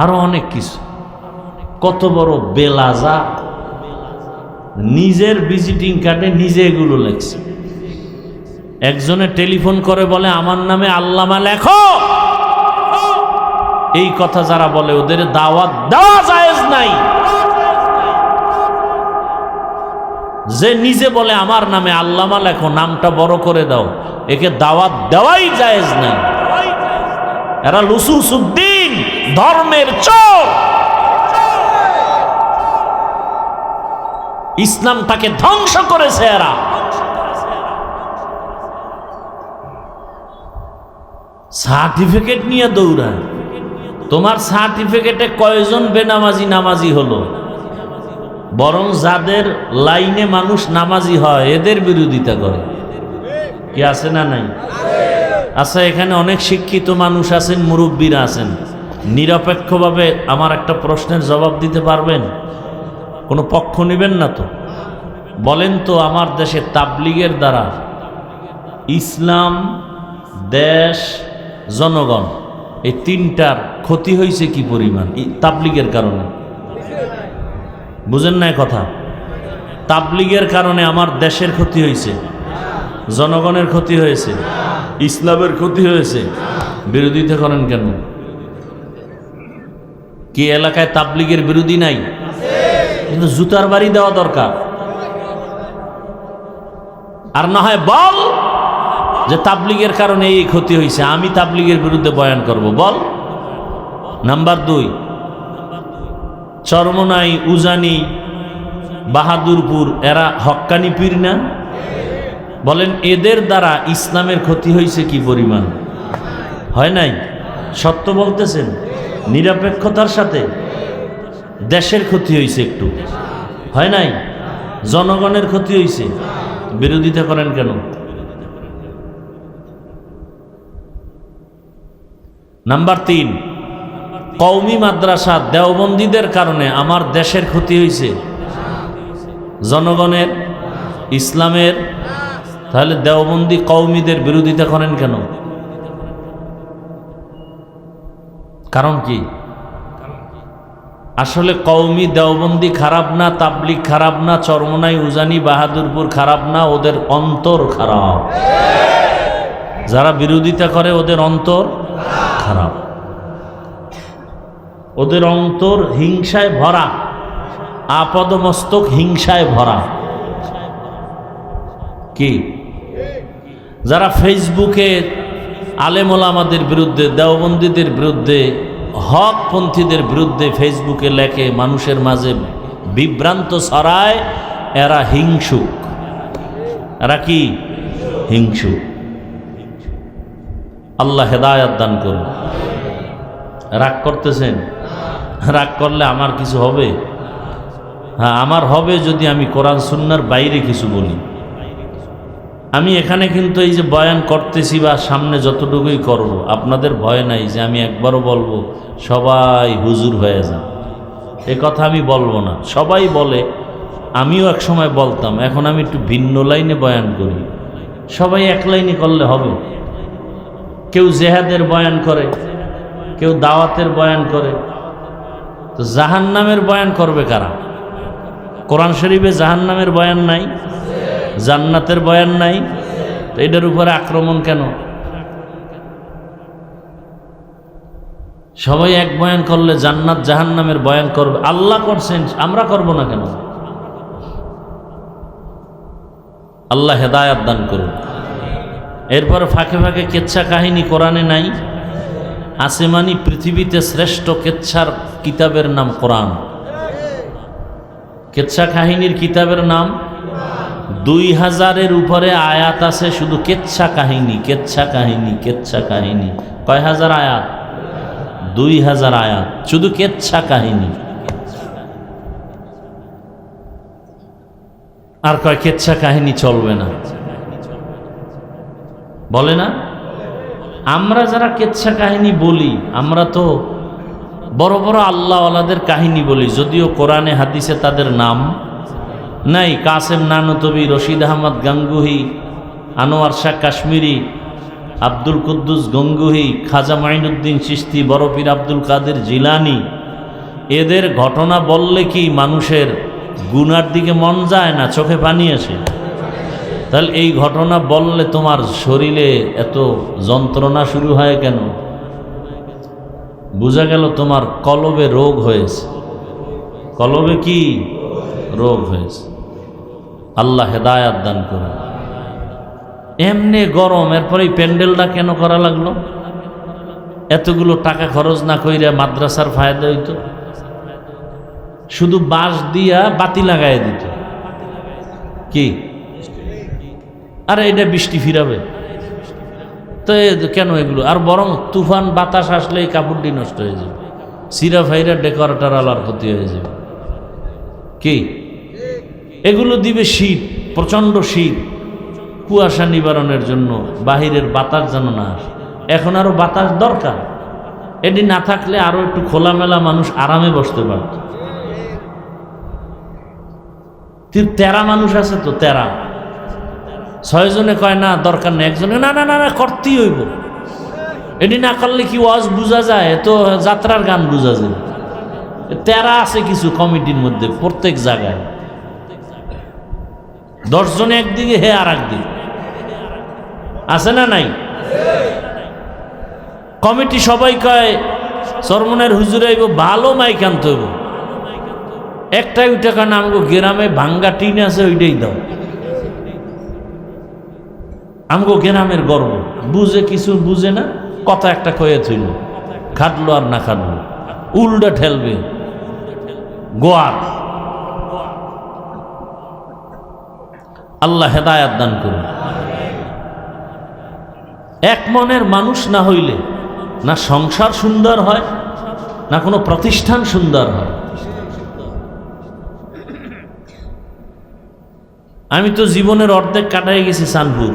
Speaker 1: আরো অনেক কিছু। কত বড় বেলাজা! নিজের ভিজিটিং কার্ডে নিজে এগুলো লেখছে। একজনে টেলিফোন করে বলে, আমার নামে আল্লামা লেখো। এই কথা যারা বলে ওদের দাওয়াত দেওয়া জায়েজ নাই। যে নিজে বলে আমার নামে আল্লামা লেখো, নামটা বড় করে দাও, একে দাওয়াত দেওয়াই জায়েজ নাই। এরা লুসুসউদ্দিন, ধর্মের চোর। ইসলামটাকে ধ্বংস করেছে এরা। সার্টিফিকেট নিয়ে দৌড়ায়। তোমার সার্টিফিকেটে কয়জন বেনামাজি নামাজি হলো? বরং যাদের লাইনে মানুষ নামাজি হয় এদের বিরোধিতা করে। কি আছে না নাই? আচ্ছা, এখানে অনেক শিক্ষিত মানুষ আছেন, মুরব্বীরা আছেন। নিরপেক্ষভাবে আমার একটা প্রশ্নের জবাব দিতে পারবেন? কোনো পক্ষ নেবেন না তো? বলেন তো, আমার দেশে তাবলিগের দ্বারা ইসলাম, দেশ, জনগণ, এই তিনটার ক্ষতি হয়েছে কি পরিমাণ তাবলিগের কারণে? বুঝেন না কথা? তাবলিগের কারণে আমার দেশের ক্ষতি হয়েছে, জনগণের ক্ষতি হয়েছে, ইসলামের ক্ষতি হয়েছে। বিরোধিতা করেন কেন? কি এলাকায় তাবলিগের বিরোধী নাই? কিন্তু জুতার বাড়ি দেওয়া দরকার। আর না হয় বল যে তাবলিগের কারণে এই ক্ষতি হয়েছে, আমি তাবলিগের বিরুদ্ধে বয়ান করব, বল। নাম্বার 2, চরমনাই, উজানি, বাহাদুরপুর, এরা হক্কানি পীর না? বলেন এদের দ্বারা ইসলামের ক্ষতি হয়েছে কি পরিমাণ? হয় নাই? সত্য বলতেছেন? নিরপেক্ষতার সাথে দেশের ক্ষতি হয়েছে একটু, হয় নাই? জনগণের ক্ষতি হয়েছে। বিরোধিতা করেন কেন? নাম্বার 3, কওমি মাদ্রাসা দেওবন্দীদের কারণে আমার দেশের ক্ষতি হয়েছে, জনগণের, ইসলামের। তাহলে দেওবন্দি কওমিদের বিরোধিতা করেন কেন? কারণ কি? আসলে কওমি দেওবন্দি খারাপ না, তাবলিগ খারাপ না, চরমনাই, উজানি, বাহাদুরপুর খারাপ না, ওদের অন্তর খারাপ। যারা বিরোধিতা করে ওদের অন্তর খারাপ। ওদের অন্তর হিংসায় ভরা, আপাদমস্তক হিংসায় ভরা। কি যারা ফেসবুকে আলেম ওলামাদের বিরুদ্ধে, দেওবন্দীদের বিরুদ্ধে, হকপন্থীদের বিরুদ্ধে ফেসবুকে লেখে, মানুষের মাঝে বিভ্রান্ত ছড়ায়, এরা হিংসুক। এরা কি হিংসুক? আল্লাহ হেদায়াত দান করুন। রাগ করতেছেন? রাগ করলে আমার কিছু হবে? হ্যাঁ, আমার হবে যদি আমি কোরআন সুন্নাহর বাইরে কিছু বলি। আমি এখানে কিন্তু এই যে বয়ান করতেছি বা সামনে যতটুকুই করব, আপনাদের ভয় নাই যে আমি একবারও বলবো সবাই হুজুর হয়ে যান, এ কথা আমি বলবো না। সবাই বলে, আমিও এক সময় বলতাম, এখন আমি একটু ভিন্ন লাইনে বয়ান করি। সবাই এক লাইনে করলে হবে? কেউ জেহাদের বয়ান করে, কেউ দাওয়াতের বয়ান করে, তো জাহান্নামের বয়ান করবে কারা? কোরআন শরীফে জাহান্নামের বয়ান নাই, জান্নাতের বয়ান নাই, তো এটার উপরে আক্রমণ কেন? সবাই এক বয়ান করলে জান্নাত জাহান্নামের বয়ান করবে। আল্লাহ করছেন, আমরা করব না কেন? আল্লাহ হেদায়াত দান করুন। এরপর ফাঁকে ফাঁকে কেচ্ছা কাহিনী কোরআনে নাই? আছে, মানে পৃথিবীতে শ্রেষ্ঠ কেচ্ছার কিতাবের নাম কোরআন। কেচ্ছা কাহিনীর কিতাবের নাম 2000-এর উপরে আয়াত আছে শুধু কেচ্ছা কাহিনী, কেচ্ছা কাহিনী, কেচ্ছা কাহিনী। কয় হাজার আয়াত? 2000 আয়াত শুধু কেচ্ছা কাহিনী। আর কয় কেচ্ছা কাহিনী চলবে না, বলে না? আমরা যারা কেচ্ছা কাহিনী বলি, আমরা তো বড় বড় আল্লাহওয়ালাদের কাহিনী বলি, যদিও কোরআনে হাদিসে তাদের নাম নাই। কাসেম নানতবি, রশিদ আহমদ গাঙ্গুহি, আনোয়ার শাহ কাশ্মীরি, আব্দুল কুদ্দুস গঙ্গুহি, খাজা মাইনুদ্দিন চিশতি, বড় পীর আব্দুল কাদের জিলানি, এদের ঘটনা বললে কি মানুষের গুনার দিকে মন যায় না, চোখে পানি আসে? তাহলে এই ঘটনা বললে তোমার শরীরে এত যন্ত্রণা শুরু হয় কেন? বোঝা গেল তোমার কলবে রোগ হয়েছে। কলবে কি রোগ হয়েছে? আল্লাহ হেদায়াত দান করুন। এমনি গরম, এরপরে এই প্যান্ডেলটা কেন করা লাগলো? এতগুলো টাকা খরচ না কইরা মাদ্রাসার ফায়দা হইতো, শুধু বাঁশ দিয়া বাতি লাগাই দিত। কি আরে এটা বৃষ্টি ফিরাবে তো কেন এগুলো? আর বরং তুফান বাতাস আসলে এই কাপড়টি নষ্ট হয়ে যাবে, সিরা ফাইরা ডেকোরেটর আলার ক্ষতি হয়ে যাবে। কি এগুলো দিবে শীত, প্রচণ্ড শীত, কুয়াশা নিবারণের জন্য, বাহিরের বাতাস যেন না আসে। এখন আরো বাতাস দরকার, এটি না থাকলে আরো একটু খোলামেলা মানুষ আরামে বসতে পারত। তেরা মানুষ আছে তো, তেরা 6 জনে কয় না দরকার নেই, একজনে না না না না করতেই হইব। এটি না করলে কি ওয়াজ বোঝা যায়? তো যাত্রার গান বোঝা যায়। তেরা আছে কিছু কমিটির মধ্যে, প্রত্যেক জায়গায় 10 জনে একদিকে, হে আর একদিকে আছে না নাই? কমিটি সবাই কয় চরমনের হুজুরে আইব, ভালো মাইক আনতে হইব। একটাই ওই টাকা না, আমগো গ্রামে ভাঙ্গা টিন আছে, ওইটাই দাও। আমগো গ্রামের গর্ব, বুঝে কিছু বুঝে না, কথা একটা কয়ে থইল, খাটলো আর না খাটলো, উল্টা ঠেলবে গোয়ার। আল্লাহ হেদায়াত দান করুন। এক মনের মানুষ না হইলে না সংসার সুন্দর হয়, না কোনো প্রতিষ্ঠান সুন্দর হয়। আমি তো জীবনের অর্ধেক কাটাই গেছি চাঁদপুর,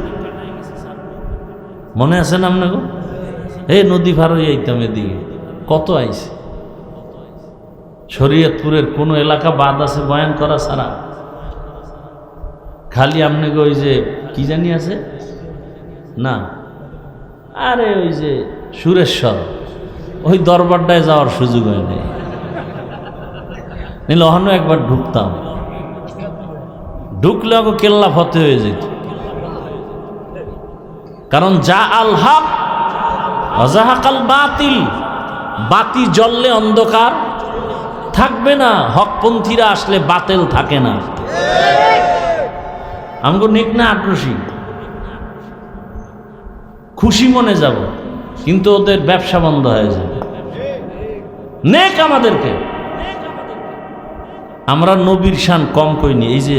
Speaker 1: মনে আছে না আপনাকে? এই নদী পার হয়ে আইতাম এদিকে, কত আইছে। শরীয়তপুরের কোনো এলাকা বাদ আছে বয়ান করা ছাড়া? খালি আপনাকে ওই যে কি জানি আছে না, আরে ওই যে সুরেশ্বর, ওই দরবারটায় যাওয়ার সুযোগ হয় নাই, নিলে অহনো একবার ঢুকতাম, ঢুকলে ওকে কেল্লা ফতে হয়ে যেত। কারণ যা আল হক ওয়াজাহাকাল বাতিল, বাতি জ্বললে অন্ধকার থাকবে না, হকপন্থীরা আসলে বাতিল থাকে না। আমগো নিক না আগ্রসী, খুশি মনে যাব, কিন্তু ওদের ব্যবসা বন্ধ হয়ে যাবে। নেক আমাদেরকে, আমরা নবীর শান কম কইনি। এই যে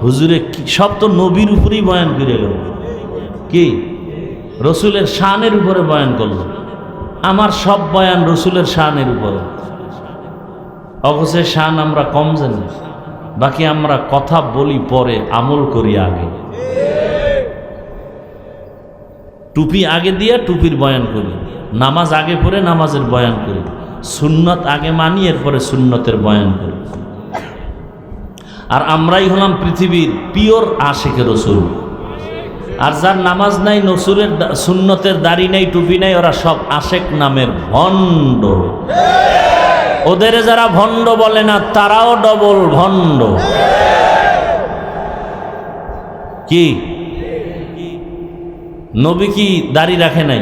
Speaker 1: হুজুরে সব তো নবীর উপরেই বয়ান করে গেল, কি রসুলের শানের উপরে বয়ান করলো। আমার সব বয়ান রসুলের শানের উপরে, অবশ্যই শান আমরা কম জানি, বাকি আমরা কথা বলি পরে, আমল করি আগে। টুপি আগে দিয়া টুপির বয়ান করি, নামাজ আগে পড়ে নামাজের বয়ান করি, সুন্নত আগে মানি এরপরে সুন্নতের বয়ান করি। আর আমরাই হলাম পৃথিবীর পিওর আশিকে রসুল। আর যার নামাজ নাই, নসুলের সুন্নতের দাড়ি নাই, টুপি নাই, ওরা সব আশেক নামের ভণ্ড। ওদের যারা ভণ্ড বলে না, তারাও ডবল ভণ্ড। কি নবী কি দাড়ি রাখে নাই?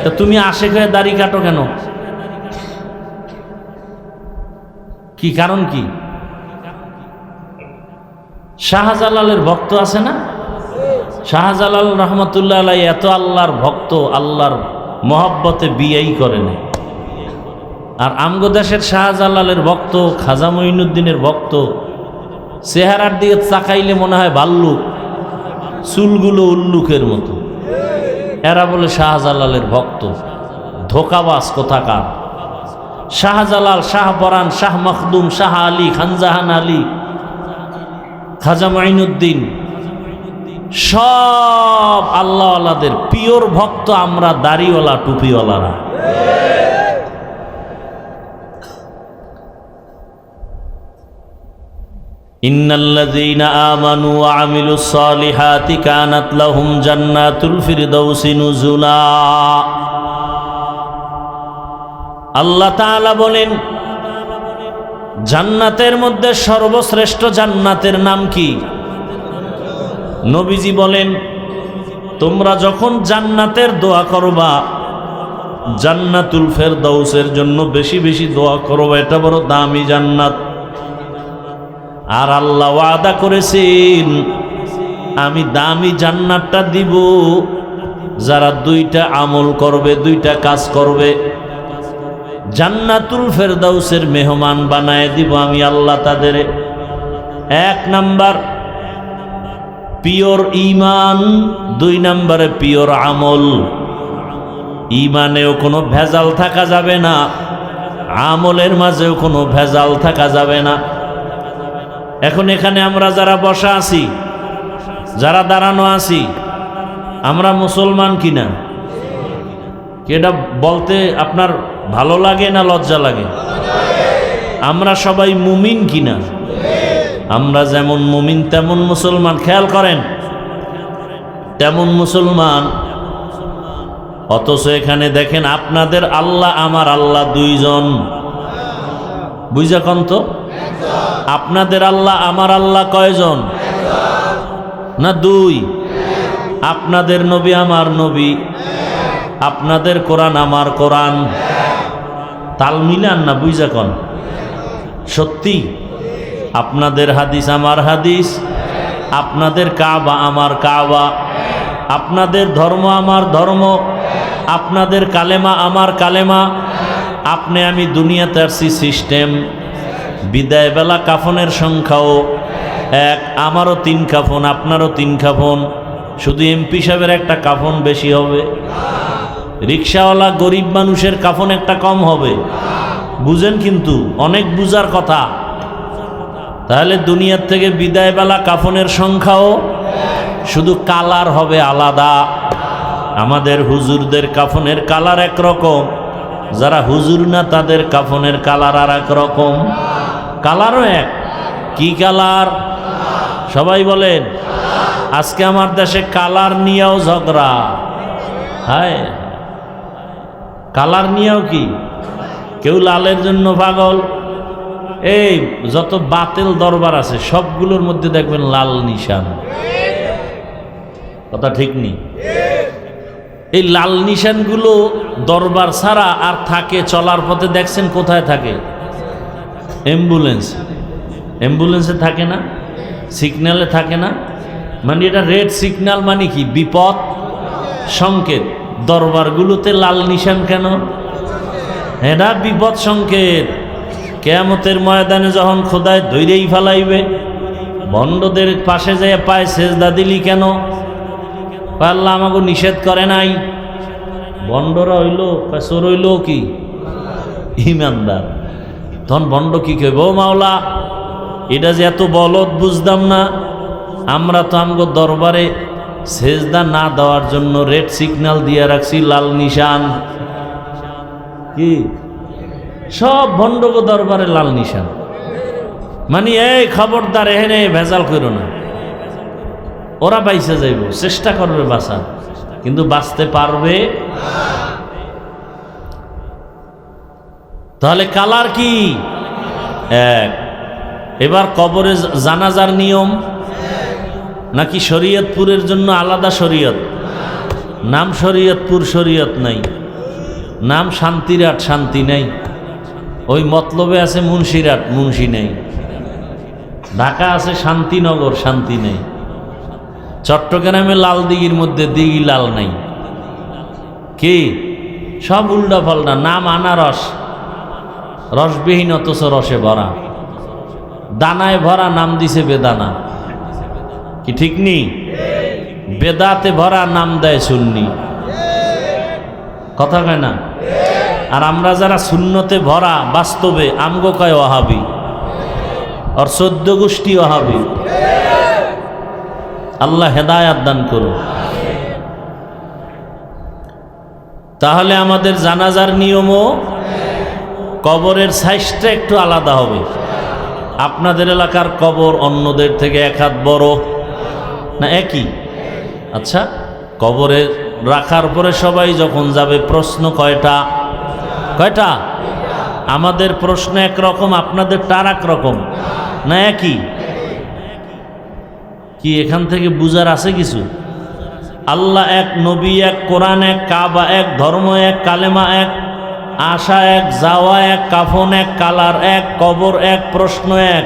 Speaker 1: তা তুমি আশেক হয়ে দাড়ি কাটো কেন? কি কারণ? কি শাহজালালের ভক্ত আছে না? শাহজালাল রহমতুল্লাহ আলাই এত আল্লাহর ভক্ত, আল্লাহর মহব্বতে বিয়েই করে নাই। আর আমগো দেশের শাহজালালের ভক্ত, খাজা মঈনুদ্দিনের ভক্ত, চেহারার দিকে তাকাইলে মনে হয় ভাল্লুক, চুলগুলো উল্লুকের মতো। এরা বলে শাহজালালের ভক্ত। ধোকাবাজ কোথাকার। শাহজালাল, শাহপরান, শাহ মখদুম, শাহ আলী, খানজাহান আলী, খাজা মঈনুদ্দিন সব আল্লাহওয়ালাদের পিওর ভক্ত। আমরা দাড়িওয়ালা, টুপিওয়ালারা। ইন্নাল্লাযীনা আমানু ওয়া আমিলুস সালিহাতি কানাত লাহুম জান্নাতুল ফিরদাউসি নুজুলা। আল্লাহ তাআলা বলেন, জান্নাতের মধ্যে সর্বশ্রেষ্ঠ জান্নাতের নাম কি? নবীজি বলেন, তোমরা যখন জান্নাতের দোয়া করবা, জান্নাতুল ফেরদাউসের জন্য বেশি বেশি দোয়া করবা। এটা বড় দামি জান্নাত। আর আল্লাহ ওয়াদা করেছেন, আমি দামি জান্নাতটা দিব যারা দুইটা আমল করবে, দুইটা কাজ করবে। জান্নাতুল ফেরদাউসের মেহমান বানায় দিব আমি আল্লাহ তাদের। এক নাম্বার পিওর ঈমান, দুই নাম্বারে পিওর আমল। ঈমানেও কোনো ভেজাল থাকা যাবে না, আমলের মাঝেও কোনো ভেজাল থাকা যাবে না। এখন এখানে আমরা যারা বসা আছি, যারা দাঁড়ানো আছি, আমরা মুসলমান কিনা? এটা বলতে আপনার ভালো লাগে না লজ্জা লাগে? আমরা সবাই মুমিন কিনা? আমরা যেমন মুমিন তেমন মুসলমান। খেয়াল করেন, তেমন মুসলমান। অথচ এখানে দেখেন, আপনাদের আল্লাহ আমার আল্লাহ দুইজন। বুঝা কন তো? আপনাদের আল্লাহ আমার আল্লাহ কয়জন? না দুই। আপনাদের নবী আমার নবী, আপনাদের কোরআন আমার কোরআন। তাল মিলান না? বুঝা কন সত্যি? আপনাদের হাদিস আমার হাদিস, আপনাদের কাবা আমার কাবা, আপনাদের ধর্ম আমার ধর্ম, আপনাদের কালেমা আমার কালেমা। আপনি আমি দুনিয়াতে আসছি সিস্টেম। বিদায় বেলা কাফনের সংখ্যাও এক, আমারও 3 কাফন, আপনারও 3 কাফন। শুধু এমপি সাহেবের একটা কাফন বেশি হবে, রিক্সাওয়ালা গরিব মানুষের কাফন একটা কম হবে। বুঝেন কিন্তু, অনেক বুঝার কথা। তাহলে দুনিয়ার থেকে বিদায় বেলা কাফনের সংখ্যাও, শুধু কালার হবে আলাদা। আমাদের হুজুরদের কাফনের কালার একরকম, যারা হুজুর না তাদের কাফনের কালার আর এক রকম। কালারও এক। কি কালার? সবাই বলেন। আজকে আমার দেশে কালার নিয়েও ঝগড়া। হায়, কালার নিয়েও কি? কেউ লালের জন্য পাগল। এই যত বাতিল দরবার আছে সবগুলোর মধ্যে দেখবেন লাল নিশান। কথা ঠিক নেই? এই লাল নিশানগুলো দরবার ছাড়া আর থাকে চলার পথে দেখছেন কোথায় থাকে? অ্যাম্বুলেন্সে থাকে না, সিগন্যালে থাকে না। মানে এটা রেড সিগন্যাল, মানে কি? বিপদ সংকেত। দরবারগুলোতে লাল নিশান কেন? এটা বিপদ সংকেত। কিয়ামতের ময়দানে যখন খোদায় ধৈরেই ফেলাইবে, ভণ্ডদের পাশে যেয়ে পায় সেজদা দিলি কেন? আল্লাহ আমাকে নিষেধ করে নাই। ভণ্ডরা হইল চোর, হইল কি ইমানদার। তখন ভণ্ড কি কইব? ও মাওলা, এটা যে এত বলদ বুঝতাম না। আমরা তো আমগো দরবারে সেজদা না দেওয়ার জন্য রেড সিগন্যাল দিয়ে রাখছি, লাল নিশান। কি সব ভণ্ডগো দরবারে লাল নিশান। মানে এই খবরদার, এখানে ভেজাল করো না। ওরা বাইসে যাইব, চেষ্টা করবে বাঁচার, কিন্তু বাঁচতে পারবে। তাহলে কালার কি এক? এবার কবরে জানাজার নিয়ম নাকি শরীয়তপুরের জন্য আলাদা শরীয়ত? নাম শরীয়তপুর, শরীয়ত নাই। নাম শান্তিরাট, শান্তি নেই। ওই মতলবে আছে মুন্সিরাট, মুন্সি নেই। ঢাকা আছে শান্তিনগর, শান্তি নেই। চট্টগ্রামে লাল দিঘির মধ্যে দিঘি লাল নাই। কি সব উল্টা পাল্টা নাম। আনারস, রসবিহীন অথচ রসে ভরা। দানায় ভরা, নাম দিছে বেদানা। কি ঠিক নি? বেদাতে ভরা, নাম দেয় সুন্নি। কথা কয় না? আর আমরা যারা সুন্নতে ভরা, বাস্তবে আমগো কয় ওয়াহাবি, আর 14 গোষ্ঠী ওয়াহাবি। আল্লাহ হেদায়াত দান করুন। তাহলে আমাদের জানাজার নিয়মও কবরের সাইজটা একটু আলাদা হবে। আপনাদের এলাকার কবর অন্যদের থেকে এক হাত বড় না একই? আচ্ছা, কবরে রাখার পরে সবাই যখন যাবে, প্রশ্ন কয়টা? কয়টা? আমাদের প্রশ্ন একরকম, আপনাদেরটা আর একরকম না একই? কি এখান থেকে বুঝার আছে কিছু? আল্লাহ এক, নবী এক, কোরআন এক, কাবা এক, ধর্ম এক, কালেমা এক, আশা এক, যাওয়া এক, কাফন এক, কালার এক, কবর এক, প্রশ্ন এক।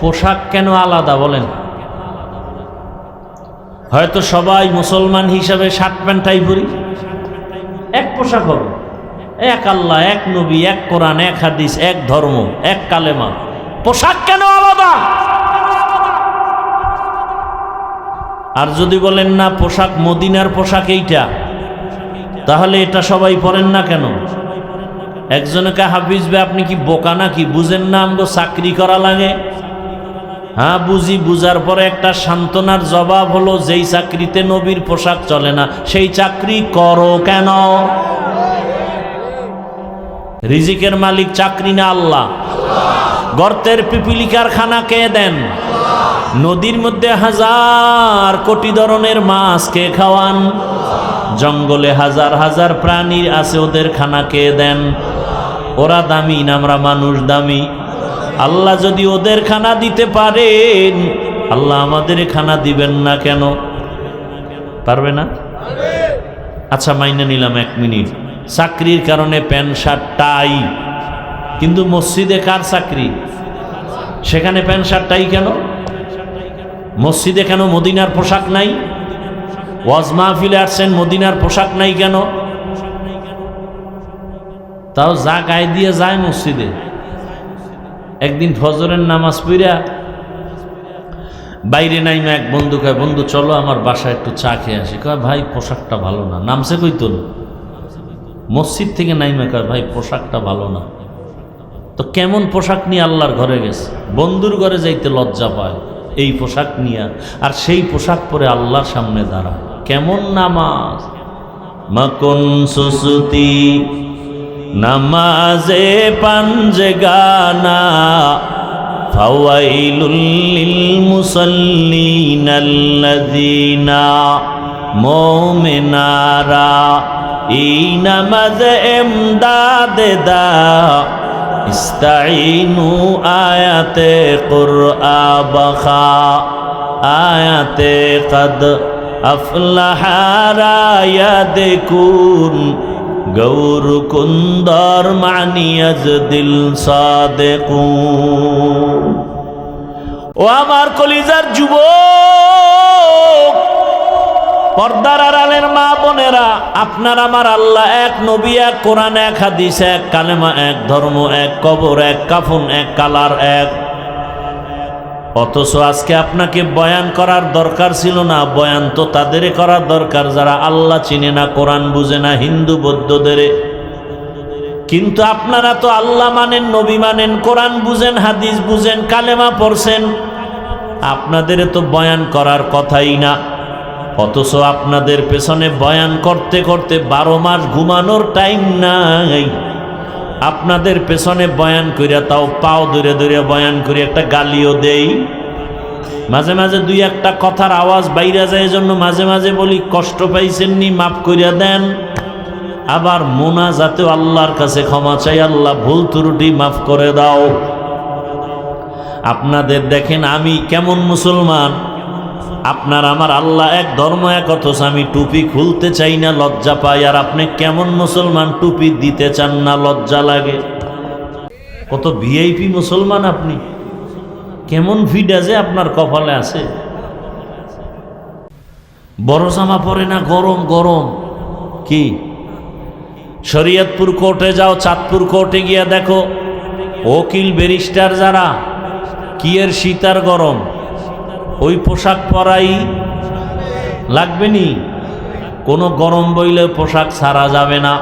Speaker 1: পোশাক কেন আলাদা বলেন? হয়তো সবাই মুসলমান হিসাবে শার্ট প্যান্টাই পরি, এক পোশাক হবে। এক আল্লাহ, এক নবী, এক কোরআন, এক হাদিস, এক ধর্ম, এক কালেমা। পোশাক কেন আলাদা? আর যদি বলেন না পোশাক মদিনার পোশাক এইটা, তাহলে এটা সবাই পরেন না কেন? একজনকে হাফিজ ভাই, আপনি কি বোকা নাকি? বুঝেন না আমগো চাকরি করা লাগে? হ্যাঁ বুঝি। বুঝার পরে একটা সান্ত্বনার জবাব হলো, যেই চাকরিতে নবীর পোশাক চলে না সেই চাকরি করো কেন? রিজিকের মালিক চাকরি না আল্লাহ? গর্তের পিপিলিকার খানা কে দেন? নদীর মধ্যে হাজার কোটি ধরনের মাছ কে খাওয়ান? জঙ্গলে হাজার হাজার প্রাণী আছে, ওদের খানা কে দেন? ওরা দামি না আমরা মানুষ দামি? আল্লাহ যদি ওদের খানা দিতে পারেন, আল্লাহ আমাদের খানা দিবেন না কেন? পারবে না? আচ্ছা মাইনে নিলাম 1 মিনিট, চাকরির কারণে প্যান্ট শার্ট টাই, কিন্তু মসজিদে কার চাকরি? সেখানে প্যান্ট শার্ট টাই কেন? মসজিদে কেন মদিনার পোশাক নাই? ওয়াজ মাহফিলে আসছেন, মদিনার পোশাক নাই কেন? তাও যা গায়ে দিয়ে যায় মসজিদে। একদিন ফজরের নামাজ পড়া বাইরে নাইমা এক বন্ধু কয়, বন্ধু চলো আমার বাসায় একটু চা খেয়ে আসি। কয় ভাই পোশাকটা ভালো না। নামছে কইতো মসজিদ থেকে নাইমা কয় ভাই পোশাকটা ভালো না। তো কেমন পোশাক নিয়ে আল্লাহর ঘরে গেছে, বন্ধুর ঘরে যাইতে লজ্জা পায় এই পোশাক নিয়ে, আর সেই পোশাক পরে আল্লাহর সামনে দাঁড়ায়। কেমন নামাজ! মাকুন সুসুতি নামাজে পাঞ্জে গানা, ফাওয়াইলুল লিল মুসাল্লিনাল্লাযিনা মুমিনারা, এই নামাজ এমদাদে দা ইস্তাইনু আয়াতে কুরআ বাখা, আয়াতে কদ আফলাহারায়া দেখুন গৌর কুন্দর মানিয়াজ দিল সাদেকুন। ও আমার কলিজার যুবক, পর্দার আড়ালের মা বোনেরা, আপনার আমার আল্লাহ এক, নবী এক, কোরআন এক, হাদিস এক, কালেমা এক, ধর্ম এক, কবর এক, কাফন এক, কালার এক। অথচ আজকে আপনাকে বয়ান করার দরকার ছিল না। বয়ান তো তাদের করার দরকার যারা আল্লাহ চিনে না, কোরআন বুঝে না, হিন্দু বৌদ্ধদের। কিন্তু আপনারা তো আল্লাহ মানেন, নবী মানেন, কোরআন বুঝেন, হাদিস বুঝেন, কালেমা পড়ছেন, আপনাদের তো বয়ান করার কথাই না। অথচ আপনাদের পেছনে বয়ান করতে করতে 12 মাস ঘুমানোর টাইম নাই। আপনাদের পেছনে বয়ান করিয়া, তাও পাও ধরে ধরে বয়ান করি, একটা গালিও দেই, মাঝে মাঝে দুই একটা কথার আওয়াজ বাইরে যায়, এজন্য মাঝে মাঝে বলি কষ্ট পাইছেননি, মাফ করিয়া দেন। আবার মোনাজাতেও আল্লাহর কাছে ক্ষমা চাই, আল্লাহ ভুল ত্রুটি মাফ করে দাও। আপনাদের দেখেন আমি কেমন মুসলমান, আপনার আমার আল্লাহ এক, ধর্ম এক, অথচ আমি টুপি খুলতে চাই না, লজ্জা পাই। আর আপনি কেমন মুসলমান, টুপি দিতে চান না, লজ্জা লাগে। কত ভিআইপি মুসলমান আপনি, কেমন ভিডা যে আপনার কপালে আছে। বড় জামা পরে না, গরম গরম। কি শরীয়তপুর কোর্টে যাও, চাঁদপুর কোর্টে গিয়া দেখো উকিল ব্যারিস্টার যারা, কি এর শীতার গরম, ওই পোশাক পরাই লাগবে নি। কোনো গরম বইলে পোশাক ছাড়া যাবে না।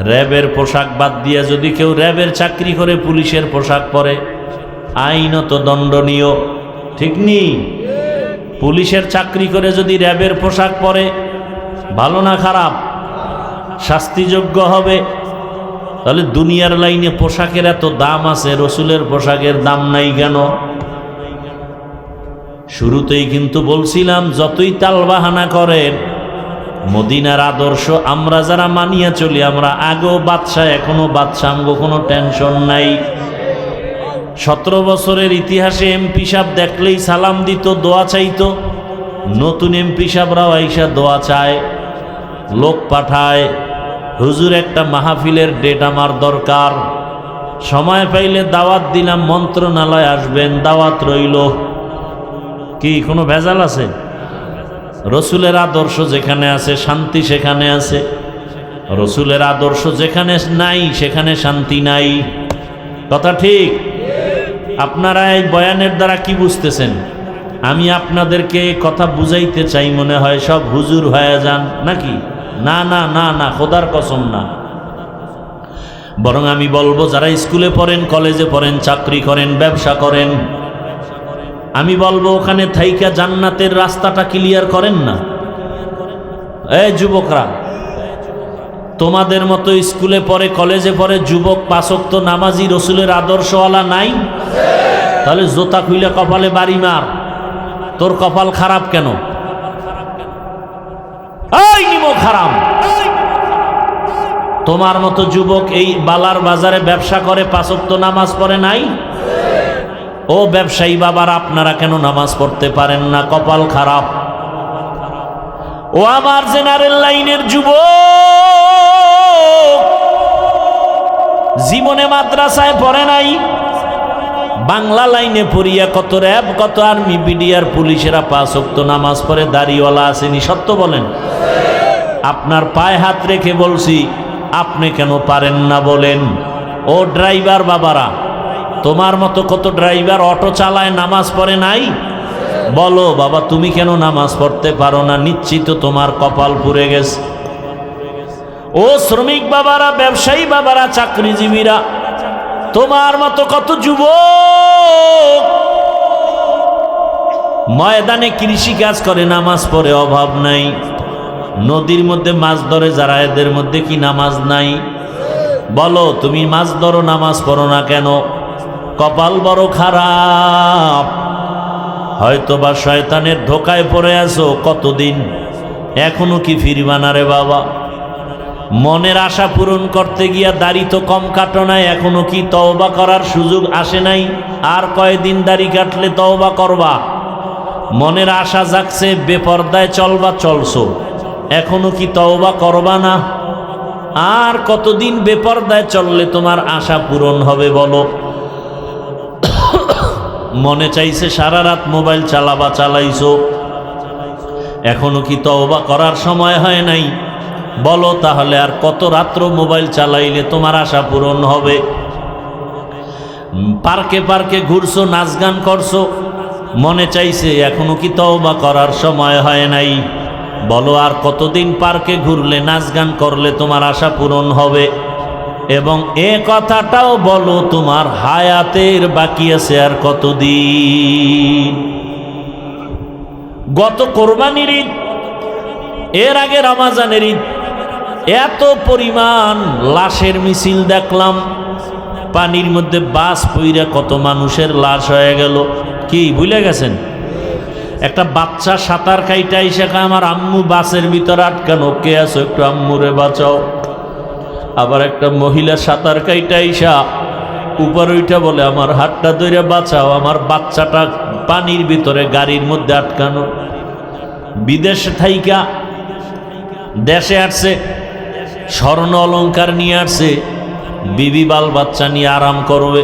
Speaker 1: র্যাবের পোশাক বাদ দিয়ে যদি কেউ র্যাবের চাকরি করে পুলিশের পোশাক পরে, আইনত দণ্ডনীয়, ঠিক নি? পুলিশের চাকরি করে যদি র্যাবের পোশাক পরে, ভালো না খারাপ? শাস্তিযোগ্য হবে। তাহলে দুনিয়ার লাইনে পোশাকের এত দাম আছে, রসুলের পোশাকের দাম নাই কেন? শুরুতেই কিন্তু বলছিলাম, যতই তালবাহানা করেন, মদিনার আদর্শ আমরা যারা মানিয়া চলি, আমরা আগেও বাদশাহ, এখনো বাদশাহ, আমগো কোনো টেনশন নাই। 17 বছরের ইতিহাসে এমপি সাহেব দেখলেই সালাম দিত, দোয়া চাইতো। নতুন এমপি সাহেবরাও আইসা দোয়া চায়, লোক পাঠায়, হুজুর একটা মাহফিলের ডেট আমার দরকার, সময় পাইলে দাওয়াত দিলাম, মন্ত্রণালয় আসবেন, দাওয়াত রইল। কি কোনো ভেজাল আছে? রসুলের আদর্শ যেখানে আছে শান্তি সেখানে আছে, রসুলের আদর্শ যেখানে নাই সেখানে শান্তি নাই। কথা ঠিক? আপনারা এই বয়ানের দ্বারা কি বুঝতেছেন? আমি আপনাদেরকে কথা বুঝাইতে চাই, মনে হয় সব হুজুর হয়ে যান নাকি? না না না না, খোদার কসম না। বরং আমি বলবো যারা স্কুলে পড়েন, কলেজে পড়েন, চাকরি করেন, ব্যবসা করেন, আমি বলবো ওখানে থাইকা জান্নাতের রাস্তাটা ক্লিয়ার করেন না। এই যুবকরা, তোমাদের মতো স্কুলে পড়ে, কলেজে পড়ে যুবক 5 ওয়াক্ত নামাজি, রসুলের আদর্শওয়ালা নাই? তাহলে জোতা খুইলে কপালে বাড়ি মার। তোর কপাল খারাপ কেন? এই নিমো খারাপ। তোমার মতো যুবক এই বালার বাজারে ব্যবসা করে, 5 ওয়াক্ত নামাজ পড়ে নাই? ও ব্যবসায়ী বাবার, আপনারা কেন নামাজ পড়তে পারেন না? কপাল খারাপ। ও আমার জেনারেল লাইনের যুবক, জীবনে মাদ্রাসায় পড়ে নাই, বাংলা লাইনে পড়িয়া কত র্যাব, কত আর্মি, বিডিআর, পুলিশেরা 5 ওয়াক্ত নামাজ পড়ে, দাড়িওয়ালা আসেনি। সত্য বলেন? আপনার পায়ে হাত রেখে বলছি, আপনি কেন পারেন না বলেন? ও ড্রাইভার বাবারা, তোমার মতো কত ড্রাইভার অটো চালায়, নামাজ পড়ে নাই? বলো বাবা, তুমি কেন নামাজ পড়তে পারো না? নিশ্চিত তোমার কপাল পুড়ে গেছে। ও শ্রমিক বাবারা, ব্যবসায়ী বাবারা, চাকরিজীবীরা, তোমার মতো কত যুবক ময়দানে কৃষি কাজ করে, নামাজ পড়ে, অভাব নাই। নদীর মধ্যে মাছ ধরে যারা, এদের মধ্যে কি নামাজ নাই? বলো, তুমি মাছ ধরো, নামাজ পড়ো না কেন? কপাল বড় খারাপ। হয়তো বা শয়তানের ধোকায় পড়ে আছো কতদিন, এখনো কি ফিরবা না রে বাবা? মনের আশা পূরণ করতে গিয়া দাড়ি তো কম কাটো নাই, এখনো কি তওবা করার সুযোগ আসে নাই? আর কয়দিন দাড়ি কাটলে তওবা করবা? মনের আশা জাগছে, বেপরদায় চলবা চলছো, এখনো কি তওবা করবা না? আর কতদিন বেপরদায় চললে তোমার আশা পূরণ হবে বলো? মনে চাইছে সারা রাত মোবাইল চালাইছো, এখনো কি তওবা করার সময় হয় নাই? বলো তাহলে আর কত রাত্র মোবাইল চালাইলে তোমার আশা পূরণ হবে? পার্কে পার্কে ঘুরছো, নাচ গান করছো, মনে চাইছে, এখনো কি তওবা করার সময় হয় নাই? বলো আর কতদিন পার্কে ঘুরলে, নাচ গান করলে তোমার আশা পূরণ হবে? এবং এ কথাটাও বলো, তোমার হায়াতের বাকি আছে আর কতদিন? গত কোরবানির ঈদ, এর আগে রমজানের ঈদ, এত পরিমাণ লাশের মিছিল দেখলাম। পানির মধ্যে বাস পইরা কত মানুষের লাশ হয়ে গেল। কি ভুলে গেছেন? একটা বাচ্চা সাঁতার কাইটা এসে আমার আম্মু বাসের ভিতর আটকানো, কে আছো একটু আম্মুরে বাঁচাও। আবার একটা মহিলা সাঁতার কাইটা এসা উপর উঠা বলে আমার হাতটা ধরে বাঁচাও, আমার বাচ্চাটা পানির ভিতরে গাড়ির মধ্যে আটকানো। বিদেশে থাইকা দেশে আসছে, স্বর্ণ অলংকার নিয়ে আসছে, বিবি বাল বাচ্চা নিয়ে আরাম করবে।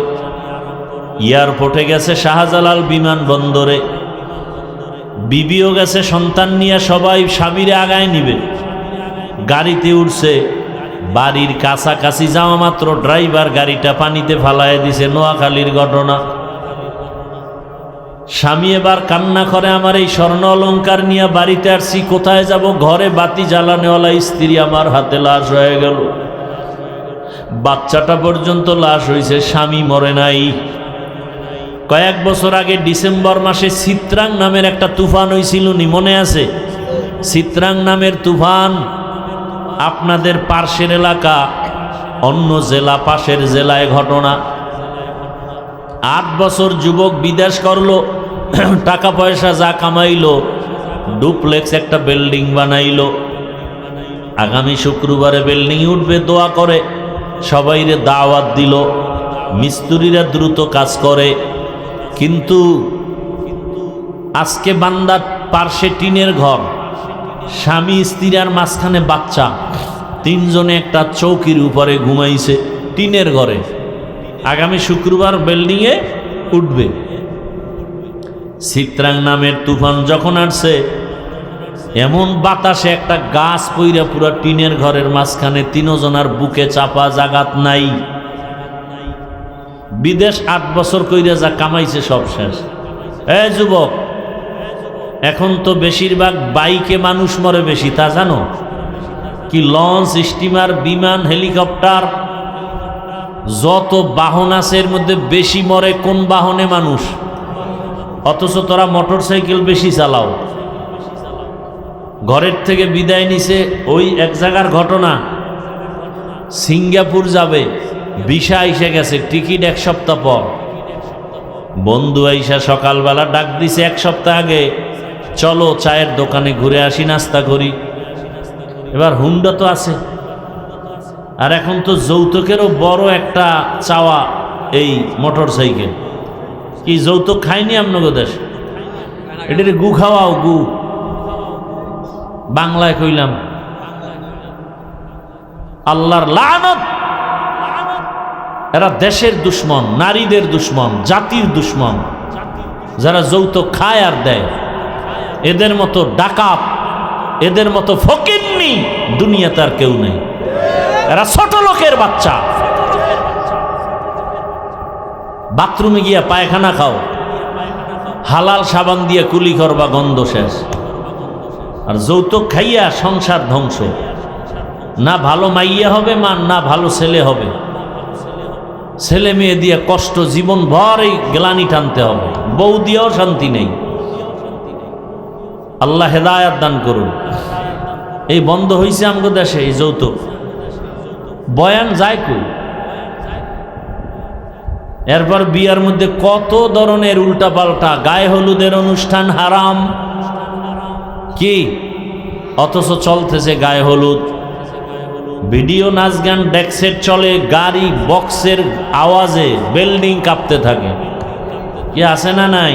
Speaker 1: এয়ারপোর্টে গেছে শাহজালাল বিমানবন্দরে, বিবিও গেছে সন্তান নিয়ে, সবাই স্বামীরে আগায় নিবে। গাড়িতে উঠছে, বাড়ির কাছাকাছি যাওয়া মাত্র ড্রাইভার গাড়িটা পানিতে ফালায় দিছে। নোয়াখালীর ঘটনা। স্বামী এবার কান্না করে, আমার এই স্বর্ণ অলংকার নিয়ে বাড়িতে আসছি, কোথায় যাব? ঘরে বাতি জ্বালানেওয়ালা স্ত্রী আমার হাতে লাশ হয়ে গেল। বাচ্চাটা পর্যন্ত লাশ হয়েছে, স্বামী মরে নাই। কয়েক বছর আগে ডিসেম্বর মাসে চিত্রাং নামের একটা তুফান হয়েছিল, নি মনে আছে? চিত্রাং নামের তুফান আপনাদের পার্শ্বের এলাকা, অন্য জেলা, পাশের জেলায় ঘটনা। 8 বছর যুবক বিদেশ করলো, টাকা পয়সা যা কামাইলো, ডুপ্লেক্স একটা বিল্ডিং বানাইলো। আগামী শুক্রবারে বিল্ডিং উঠবে, দোয়া করে সবাইরে দাওয়াত দিল। মিস্ত্রিরা দ্রুত কাজ করে, কিন্তু আজকে বান্দার পার্শ্বে টিনের ঘর, স্বামী স্ত্রীর মাঝখানে বাচ্চা, 3 জনে একটা চৌকির উপরে ঘুমাইছে টিনের ঘরে। আগামী শুক্রবার বিল্ডিংয়ে উঠবে। চিত্রাং নামের তুফান যখন আসছে, এমন বাতাসে একটা গাছ পইরা পুরো টিনের ঘরের মাঝখানে, 3 জনার বুকে চাপা, জাগাত নাই। বিদেশ 8 বছর কইরা যা কামাইছে সব শেষ। এই যুবক, এখন তো বেশিরভাগ বাইকে মানুষ মরে বেশি, তা জানো? কি লঞ্চ, স্টিমার, বিমান, হেলিকপ্টার, যত বাহন আছে এর মধ্যে বেশি মরে কোন বাহনে? মানুষ। অথচ তোরা মোটর সাইকেল বেশি চালাও। ঘরের থেকে বিদায় নিছে, ওই এক জায়গার ঘটনা, সিঙ্গাপুর যাবে, ভিসা এসে গেছে, টিকিট 1 সপ্তাহ পর। বন্ধু আইসা সকালবেলা ডাক দিছে 1 সপ্তাহ আগে, চলো চায়ের দোকানে ঘুরে আসি, নাস্তা করি। এবার হুন্ডা তো আছে, আর এখন তো যৌতুকেরও বড় একটা চাওয়া এই মোটর সাইকেল। কি যৌতুক খায়নি আপনাকে দেশ? এটার গু খাওয়াও, গু বাংলায় কইলাম। আল্লাহর লানত। এরা দেশের দুশ্মন, নারীদের দুশ্মন, জাতির দুশ্মন। যারা যৌতুক খায় আর দেয়, এদের মতো ডাকাত, এদের মতো ফকিন্নি দুনিয়াতে আর কেউ নেই। এরা ছোট লোকের বাচ্চা। বাথরুমে গিয়া পায়খানা খাও, হালাল সাবান দিয়ে কুলি করবা, গন্ধ শেষ। আর যৌতুক খাইয়া সংসার ধ্বংস। না ভালো মাইয়া হবে মা, না ভালো ছেলে হবে। ছেলে মেয়ে দিয়ে কষ্ট, জীবন ভর এই গ্লানি টানতে হবে। বউ দিয়েও শান্তি নেই। আল্লাহ হেদায়াত দান করুন। এই বন্ধ হয়েছে আমগো দেশে এই যৌতুক। বয়ান যায় কই? এরপর বিয়ার মধ্যে কত ধরনের উল্টাপাল্টা, গায়ে হলুদের অনুষ্ঠান হারাম। কি? অথচ চলতেছে গায়ে হলুদ। ভিডিও নাচ গান ডেক্সেট চলে, গাড়ি বক্সের আওয়াজে বিল্ডিং কাঁপতে থাকে। কি আছে না নাই?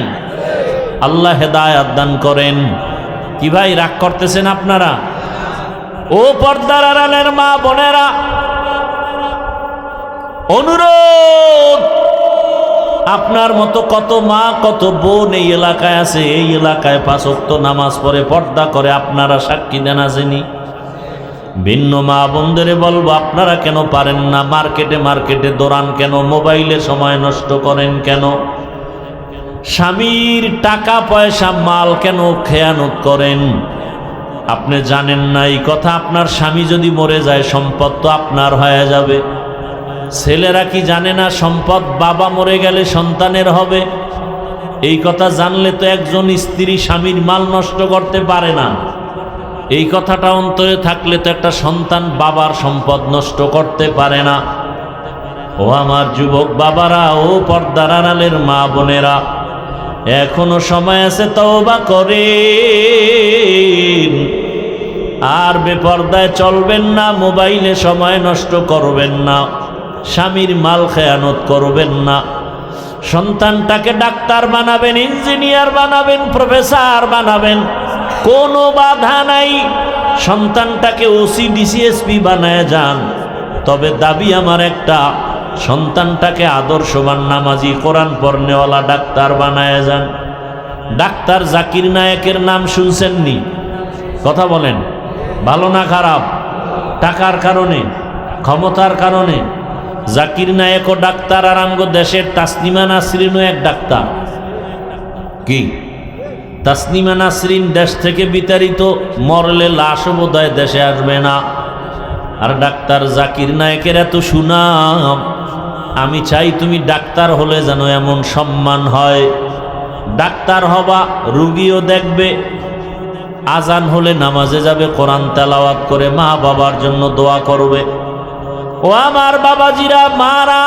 Speaker 1: আল্লাহ হেদায়েত দান করেন। কি ভাই রাগ করতেছেন আপনারা? ও পর্দার আড়ালের মা বোনেরা, অনুরোধ, আপনার মতো কত মা কত বোন এই এলাকায় আছে, এই এলাকায় 5 ওয়াক্ত নামাজ পড়ে পর্দা করে, আপনারা সাক্ষী দেন আসেনি? ভিন্ন মা বোনদের বলবো, আপনারা কেন পারেন না? মার্কেটে দৌড়ান কেন? মোবাইলে সময় নষ্ট করেন কেন? স্বামীর টাকা পয়সা মাল কেন খেয়ানত করেন? আপনি জানেন না এই কথা? আপনার স্বামী যদি মরে যায় সম্পদ তো আপনার হয়ে যাবে। ছেলেরা কি জানে না সম্পদ বাবা মরে গেলে সন্তানের হবে? এই কথা জানলে তো একজন স্ত্রী স্বামীর মাল নষ্ট করতে পারে না। এই কথাটা অন্তরে থাকলে তো একটা সন্তান বাবার সম্পদ নষ্ট করতে পারে না। ও আমার যুবক বাবারা, ও পর্দার আড়ালের মা বোনেরা, এখনো সময় আছে, তওবা করেন। আর বেপর্দায় চলবেন না, মোবাইলে সময় নষ্ট করবেন না, স্বামীর মাল খেয়ানত করবেন না। সন্তানটাকে ডাক্তার বানাবেন, ইঞ্জিনিয়ার বানাবেন, প্রফেসর বানাবেন, কোনো বাধা নাই। সন্তানটাকে ওসি ডিসিএসপি বানায় যান। তবে দাবি আমার একটা, সন্তানটাকে আদর্শবান নামাজি কোরআন পড়নেওয়ালা ডাক্তার বানায় যান। ডাক্তার জাকির নায়েকের নাম শুনছেননি? কথা বলেন, ভালো না খারাপ? টাকার কারণে, ক্ষমতার কারণে জাকির নায়েকও ডাক্তার, আর আমগো দেশের তাসনিমা নাসরিনও এক ডাক্তার। কি তাসনিমা নাসরিন দেশ থেকে বিতাড়িত, মরলে লাশও বোধহয় দেশে আসবে না। আর ডাক্তার জাকির নায়েকের এত সুনাম। আমি চাই তুমি ডাক্তার হলে যেন এমন সম্মান হয়। ডাক্তার হবা, রুগীও দেখবে, আজান হলে নামাজে যাবে, কোরআন তেলাওয়াত করে মা বাবার জন্য দোয়া করবে। ও আমার বাবাজিরা, মারা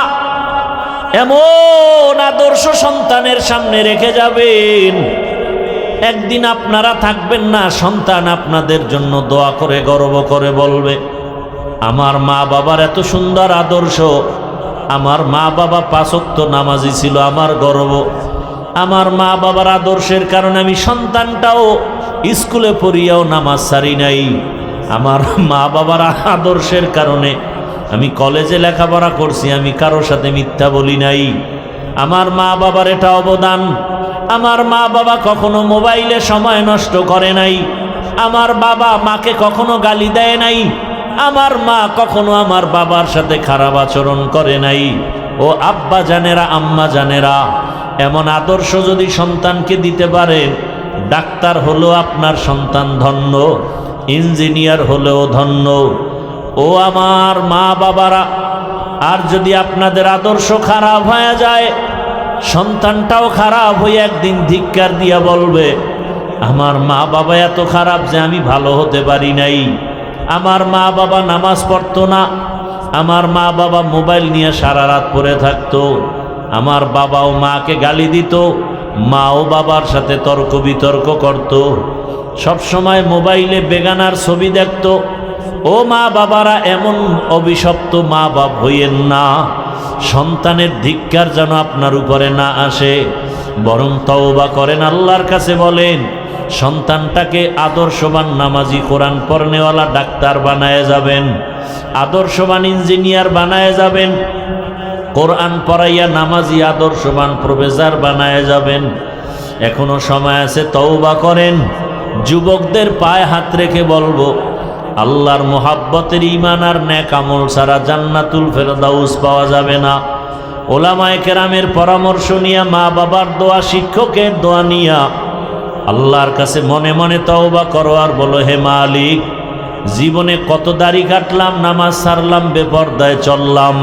Speaker 1: এমন আদর্শ সন্তানের সামনে রেখে যাবেন, একদিন আপনারা থাকবেন না, সন্তান আপনাদের জন্য দোয়া করে গর্ব করে বলবে, আমার মা বাবার এত সুন্দর আদর্শ, আমার মা বাবা 5 ওয়াক্ত নামাজি ছিল, আমার গর্ব। আমার মা বাবার আদর্শের কারণে আমি সন্তানটাও স্কুলে পড়িয়াও নামাজ ছাড়ি নাই। আমার মা বাবার আদর্শের কারণে আমি কলেজে লেখাপড়া করছি, আমি কারোর সাথে মিথ্যা বলি নাই। আমার মা বাবার এটা অবদান। আমার মা বাবা কখনো মোবাইলে সময় নষ্ট করে নাই। আমার বাবা মাকে কখনো গালি দেয় নাই। আমার মা কখনো আমার বাবার সাথে খারাপ আচরণ করে নাই। ও আব্বা জানেরা, আম্মা জানেরা, এমন আদর্শ যদি সন্তানকে দিতে পারেন, ডাক্তার হলেও আপনার সন্তান ধন্য, ইঞ্জিনিয়ার হলেও ধন্য। ও আমার মা বাবারা, আর যদি আপনাদের আদর্শ খারাপ হয়ে যায়, সন্তানটাও খারাপ হয়ে একদিন ধিক্কার দিয়া বলবে, আমার মা বাবা এত খারাপ যে আমি ভালো হতে পারি নাই। আমার মা বাবা নামাজ পড়তো না, আমার মা বাবা মোবাইল নিয়ে সারা রাত পড়ে থাকতো, আমার বাবাও মাকে গালি দিত, মাও বাবার সাথে তর্ক বিতর্ক করত, সবসময় মোবাইলে বেগানার ছবি দেখত। ও মা বাবারা, এমন অভিশপ্ত মা বাপ হইয়েন না। সন্তানের ধিক্কার যেন আপনার উপরে না আসে, বরং তওবা করেন, আল্লাহর কাছে বলেন, সন্তানটাকে আদর্শবান নামাজি কোরআন পড়নেওয়ালা ডাক্তার বানায় যাবেন, আদর্শবান ইঞ্জিনিয়ার বানায় যাবেন, কোরআন পড়াইয়া নামাজি আদর্শবান প্রফেসর বানায় যাবেন। এখনো সময় আছে, তওবা করেন। যুবকদের পায়ে হাত রেখে বলবো, আল্লাহর মোহাব্বতের ঈমান আর নেক আমল ছাড়া জান্নাতুল ফেরদাউস পাওয়া যাবে না। ওলামায়ে কেরামের পরামর্শ নিয়া, মা বাবার দোয়া, শিক্ষকের দোয়া নিয়া আল্লাহর কাছে মনে মনে তওবা করো আর বলো, হে মালিক, জীবনে কত দাড়ি কাটলাম, নামাজ ছাড়লাম, বেপরদায় চললাম,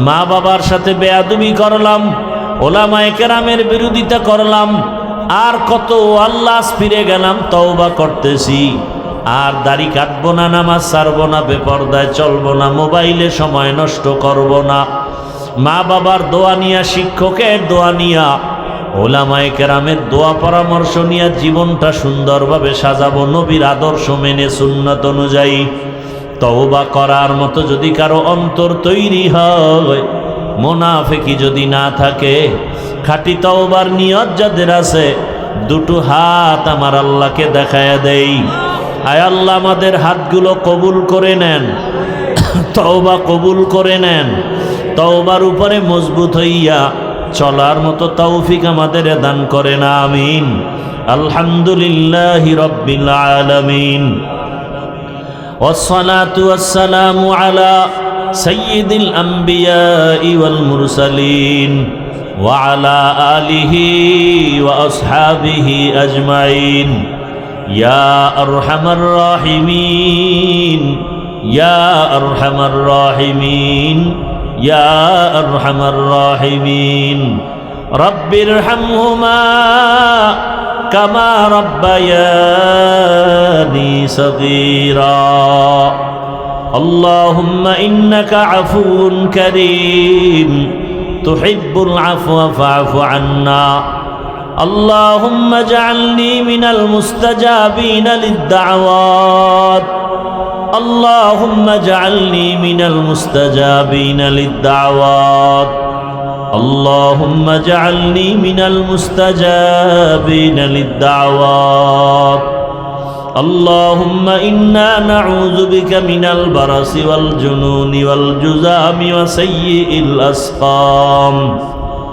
Speaker 1: মা বাবার সাথে বেয়াদবি করলাম, ওলামায়ে কেরামের বিরোধিতা করলাম, আর কত আল্লাহ ফিরে গেলাম, তওবা করতেছি, আর দাড়ি কাটবো না, নামাজ ছাড়বো না, বেপরদায় চলবো না, মোবাইলে সময় নষ্ট করব না। মা বাবার দোয়া নিয়া, শিক্ষকের দোয়া নিয়া, ওলামায়ে কেরামের দোয়া পরামর্শ নিয়ে জীবনটা সুন্দরভাবে সাজাবো, নবীর আদর্শ মেনে সুন্নাত অনুযায়ী। তওবা করার মতো যদি কারো অন্তর তৈরি হয়, মুনাফিকি যদি না থাকে, খাঁটি তওবার নিয়ত যাদের আছে, দুটো হাত আমার আল্লাহকে দেখায়া দেই। আয় আল্লাহ, আমাদের হাতগুলো কবুল করে নেন, তওবা কবুল করে নেন, তওবার উপরে মজবুত হইয়া চলার মতো তৌফিক আমাদের দান করেন, আমিন। আলহামদুলিল্লাহি রাব্বিল আলামিন, والصلاة والسلام على سيد الأنبياء والمرسلين وعلى آله وأصحابه أجمعين يا أرحم الراحمين يا أرحم الراحمين يا أرحم الراحمين رب ارحمهما كما ربياني صغيرا اللهم إنك عفو كريم تحب العفو فاعف عنا اللهم اجعلني من المستجابين للدعوات اللهم اجعلني من المستجابين للدعوات اللهم اجعلني من المستجابين للدعوات اللهم إنا نعوذ بك من البرص والجنون والجذام وسيء الأسقام